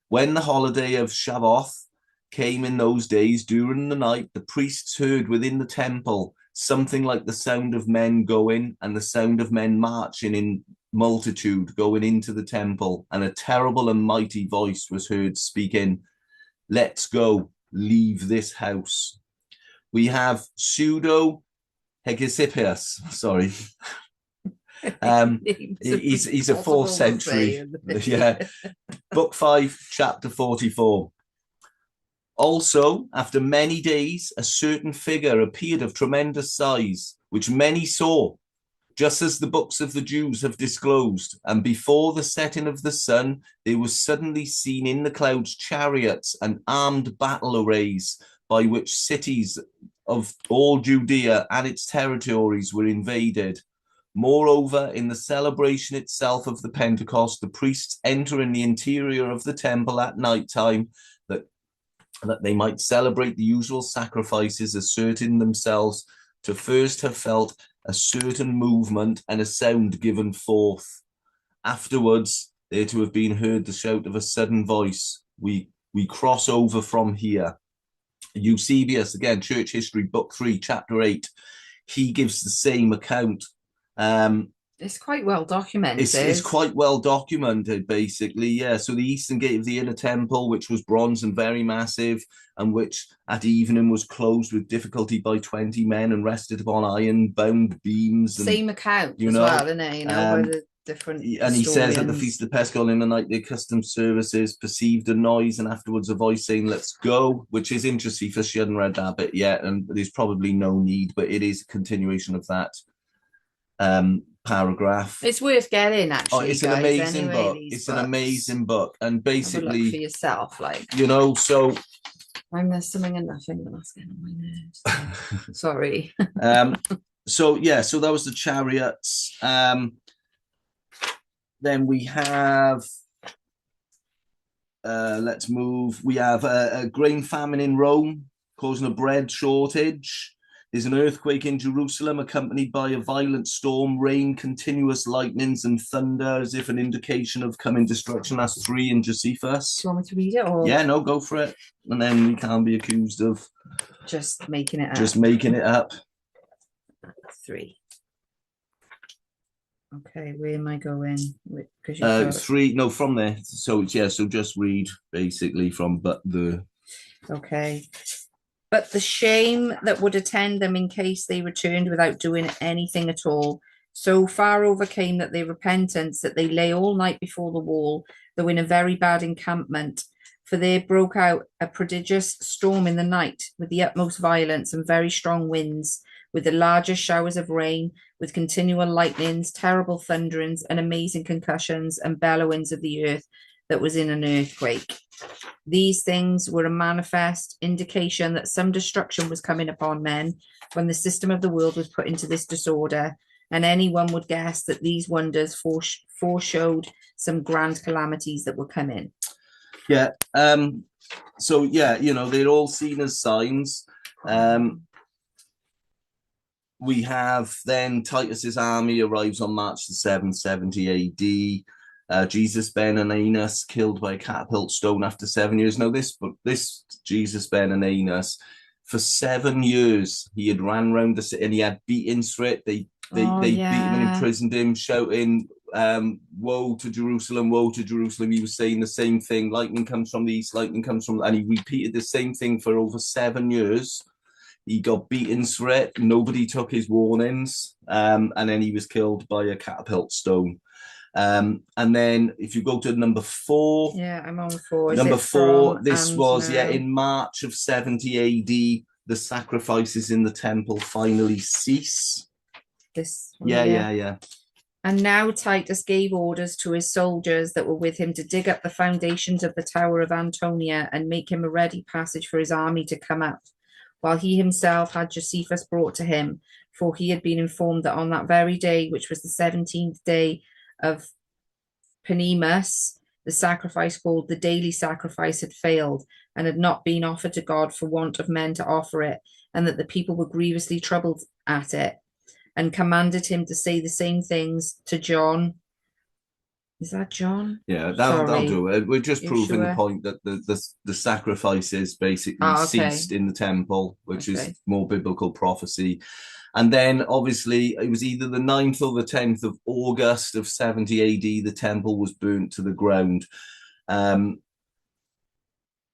When the holiday of Shabbath came in those days during the night, the priests heard within the temple something like the sound of men going and the sound of men marching in multitude going into the temple, and a terrible and mighty voice was heard speaking, "Let's go, leave this house." We have pseudo Hegesippus, sorry. He's a 4th century. Yeah. Book 5, chapter 44. Also, after many days, a certain figure appeared of tremendous size, which many saw, just as the books of the Jews have disclosed. And before the setting of the sun, there was suddenly seen in the clouds chariots and armed battle arrays, by which cities of all Judea and its territories were invaded. Moreover, in the celebration itself of the Pentecost, the priests enter in the interior of the temple at night time, that they might celebrate the usual sacrifices, asserting themselves to first have felt a certain movement and a sound given forth. Afterwards, there to have been heard the shout of a sudden voice, we cross over from here. Eusebius, again, Church History, Book 3, Chapter 8, he gives the same account. It's quite well documented. It's quite well documented, basically, yeah. So the eastern gate of the inner temple, which was bronze and very massive, and which at evening was closed with difficulty by 20 men and rested upon iron-bound beams. And, same account as well, isn't it? By different And he says at the historians. Feast of Pescal in the night, their custom services perceived a noise and afterwards a voice saying, "Let's go," which is interesting because she hadn't read that bit yet, and there's probably no need, but it is a continuation of that paragraph. It's worth getting, actually, it's an guys. amazing Anyway, book. these It's books. an amazing book, and Have a look for basically, yourself. Like, so I'm missing and nothing, but that's getting on my nerves. Sorry. so that was the chariots. Then we have, let's move. We have a grain famine in Rome, causing a bread shortage. There's an earthquake in Jerusalem accompanied by a violent storm, rain, continuous lightnings, and thunder, as if an indication of coming destruction. That's 3 in Josephus. Do you want me to read it? Or Yeah, no, go for it. And then we can't be accused of just making it up. Just making it up. 3. Okay, where am I going? Because 3, no, from there. So so just read basically from but the. Okay. But the shame that would attend them in case they returned without doing anything at all so far overcame that their repentance that they lay all night before the wall, though in a very bad encampment. For there broke out a prodigious storm in the night with the utmost violence and very strong winds, with the largest showers of rain, with continual lightnings, terrible thunderings, and amazing concussions and bellowings of the earth that was in an earthquake. These things were a manifest indication that some destruction was coming upon men when the system of the world was put into this disorder, and anyone would guess that these wonders foreshowed some grand calamities that were coming. Yeah. So they're all seen as signs. We have then Titus's army arrives on March the 7th, 70 AD. Jesus Ben and Aeneas killed by a catapult stone after 7 years. Now, this Jesus Ben and Aeneas, for 7 years, he had ran around the city and he had beatings for it. They beat him and imprisoned him, shouting, "Woe to Jerusalem, woe to Jerusalem." He was saying the same thing. Lightning comes from the east, lightning comes from, and he repeated the same thing for over 7 years. He got beatings for it. Nobody took his warnings. And then he was killed by a catapult stone. And then if you go to number 4. Yeah, I'm on 4. Number 4, this was, in March of 70 AD, the sacrifices in the temple finally cease. This one, yeah. And now Titus gave orders to his soldiers that were with him to dig up the foundations of the Tower of Antonia and make him a ready passage for his army to come up, while he himself had Josephus brought to him, for he had been informed that on that very day, which was the 17th day of Panemus, the sacrifice called the daily sacrifice had failed and had not been offered to God for want of men to offer it, and that the people were grievously troubled at it, and commanded him to say the same things to John. Is that John? Yeah, that'll do it. We're just proving the point that the sacrifices basically ceased in the temple, which is more biblical prophecy. And then obviously it was either the 9th or the 10th of August of 70 AD, the temple was burnt to the ground.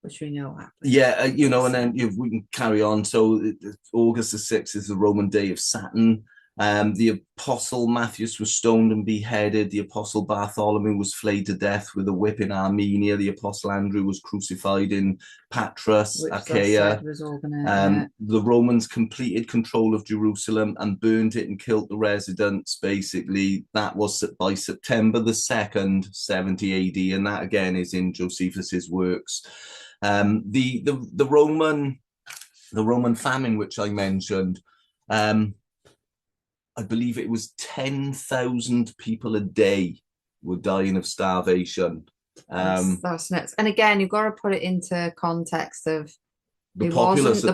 Which we know happened. Yeah, and then we can carry on. So August the 6th is the Roman day of Saturn. The apostle Matthias was stoned and beheaded. The apostle Bartholomew was flayed to death with a whip in Armenia. The apostle Andrew was crucified in Patras, Achaia. The Romans completed control of Jerusalem and burned it and killed the residents. Basically, that was by September the 2nd, 70 AD, and that again is in Josephus's works. The Roman famine, which I mentioned. I believe it was 10,000 people a day were dying of starvation. That's nuts. And again, you've got to put it into context of the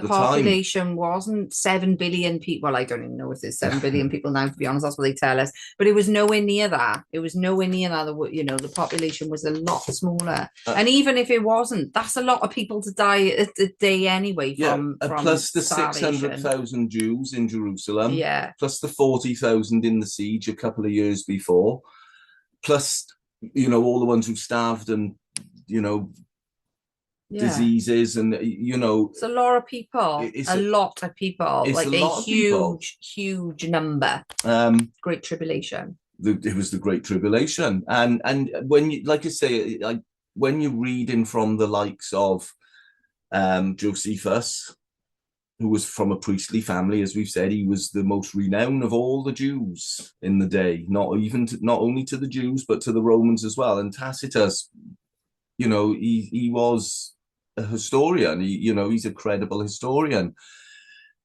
population wasn't 7 billion people. Well, I don't even know if there's 7 billion people now, to be honest. That's what they tell us. But it was nowhere near that. The population was a lot smaller. And even if it wasn't, that's a lot of people to die a day anyway from plus the starvation. 600,000 Jews in Jerusalem. Yeah. Plus the 40,000 in the siege a couple of years before. Plus, all the ones who starved and, diseases and it's a lot of people. It's a lot of people. Like a huge number. Great tribulation. it was the Great Tribulation. And when you, like I say, like when you're reading from the likes of Josephus, who was from a priestly family, as we've said, he was the most renowned of all the Jews in the day, not only to the Jews, but to the Romans as well. And Tacitus, he was a historian. He's a credible historian.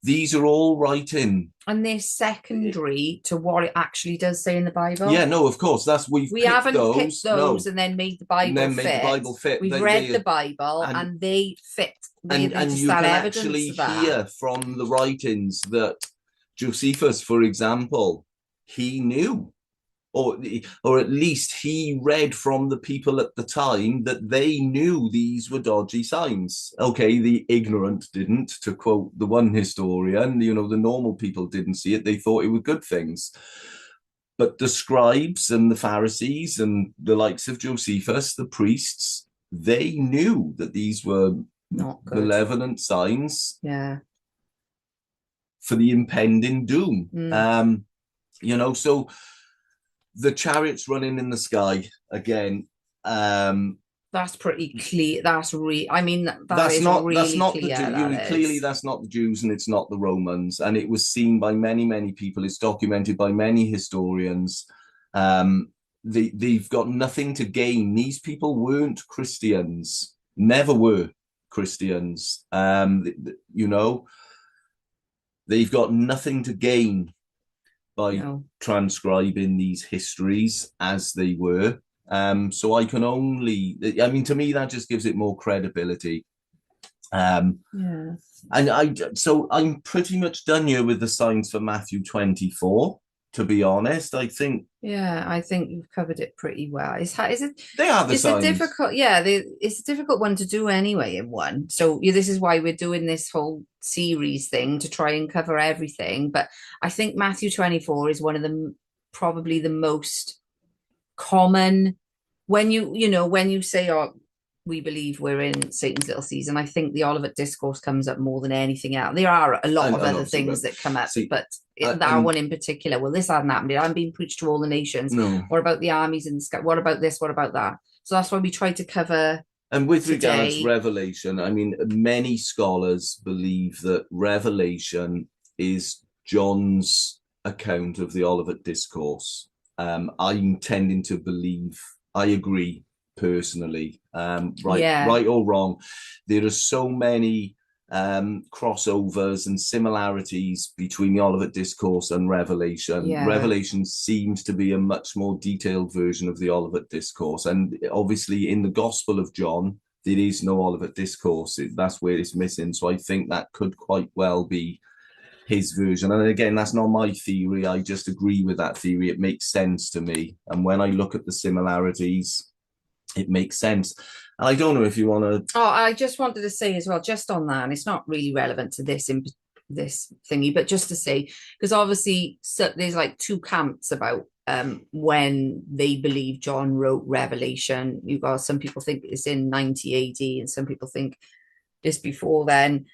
These are all writing. And they're secondary to what it actually does say in the Bible. Yeah, no, of course. We haven't picked those no, and then made the Bible and then fit. made the Bible fit. We've read the Bible and they fit. And you can actually hear from the writings that Josephus, for example, he knew, or at least he read from the people at the time that they knew these were dodgy signs. Okay, the ignorant didn't, to quote the one historian, the normal people didn't see it. They thought it were good things. But the scribes and the Pharisees and the likes of Josephus, the priests, they knew that these were not good, malevolent signs, for the impending doom. So the chariots running in the sky again. That's pretty clear. That's I mean, that's not really clear. Clearly, that's not the Jews and it's not the Romans. And it was seen by many, many people. It's documented by many historians. They've got nothing to gain. These people weren't Christians, never were Christians. They've got nothing to gain by transcribing these histories as they were. So I can to me, that just gives it more credibility. And I'm pretty much done here with the signs for Matthew 24, to be honest. I think you've covered it pretty well. They are the it's signs. It's a difficult one to do anyway in one. So this is why we're doing this whole series thing, to try and cover everything. But I think Matthew 24 is one of them, probably the most common. When you say, we believe we're in Satan's little season, I think the Olivet Discourse comes up more than anything else. There are a lot of other things that come up, but that one in particular, well, this hadn't happened. I'm being preached to all the nations. No. What about the armies in the sky? What about this? What about that? So that's why we try to cover. And with regards to Revelation, I mean, many scholars believe that Revelation is John's account of the Olivet Discourse. I'm tending to believe, I agree personally, right or wrong, there are so many crossovers and similarities between the Olivet Discourse and Revelation. Revelation seems to be a much more detailed version of the Olivet Discourse, and obviously in the Gospel of John there is no Olivet Discourse. That's where it's missing. So I think that could quite well be his version. And again, that's not my theory. I just agree with that theory. It makes sense to me. And when I look at the similarities, it makes sense. And I don't know if you want to. Oh, I just wanted to say as well, just on that, and it's not really relevant to this thingy, but just to say, because obviously there's like two camps about when they believe John wrote Revelation. You've got some people think it's in 90 AD, and some people think it's before then.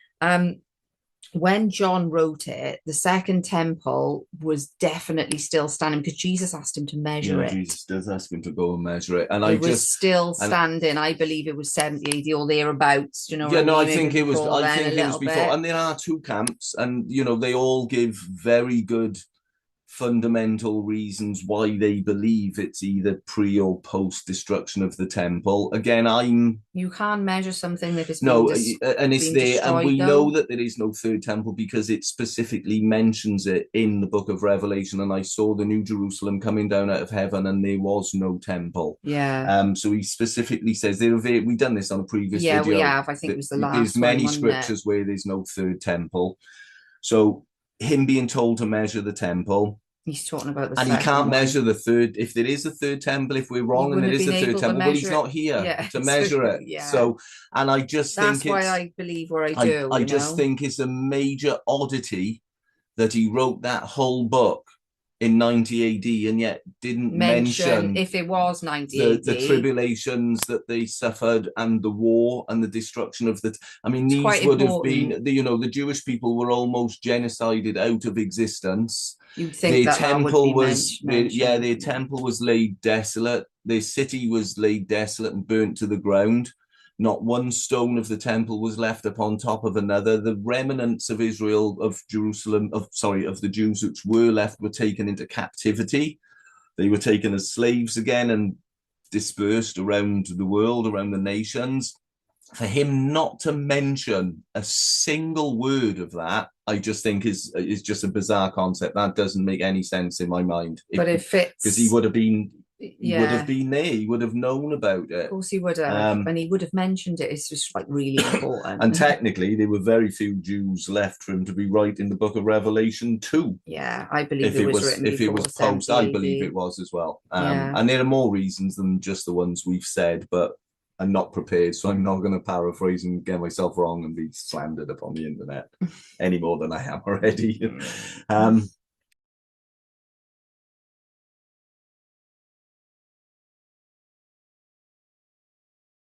When John wrote it, the second temple was definitely still standing, because Jesus asked him to measure it. Jesus does ask him to go and measure it, and it was still standing. I believe it was 70 AD or thereabouts. I think it was. I think it was before. And there are two camps, and they all give very good fundamental reasons why they believe it's either pre or post destruction of the temple. Again, you can't measure something if it's and it's there, and we know that there is no third temple because it specifically mentions it in the book of Revelation. And I saw the New Jerusalem coming down out of heaven, and there was no temple. So he specifically says we've done this on a previous video. We have. I think it was the last. There's many scriptures where there's no third temple. So him being told to measure the temple. He's talking about and he can't measure the third. If there is a third temple, if we're wrong and there is a third temple, but he's not here to measure it. So, and I just think that's why I believe what I do. I just think it's a major oddity that he wrote that whole book in 90 AD, and yet didn't mention mention if it was 90 the AD. tribulations that they suffered and the war and the destruction of the. I mean, It's these quite would have important. been, the Jewish people were almost genocided out of existence. You'd think Their that that would be temple was, mentioned. their temple was laid desolate. Their city was laid desolate and burnt to the ground. Not one stone of the temple was left upon top of another. The remnants of Israel, of Jerusalem, of the Jews which were left, were taken into captivity. They were taken as slaves again and dispersed around the world, around the nations. For him not to mention a single word of that, I just think is just a bizarre concept. That doesn't make any sense in my mind. But it Because he fits. would have been, Yeah, there. He would have known about of it. course he would have. And he would have mentioned it. It's just like really important. And technically, there were very few Jews left for him to be writing the Book of Revelation to. Yeah, I believe it was written If it before was post, 70 I believe AD. it was as well. Yeah. And there are more reasons than just the ones we've said, but I'm not prepared, so I'm not going to paraphrase and get myself wrong and be slandered upon the internet any more than I am already.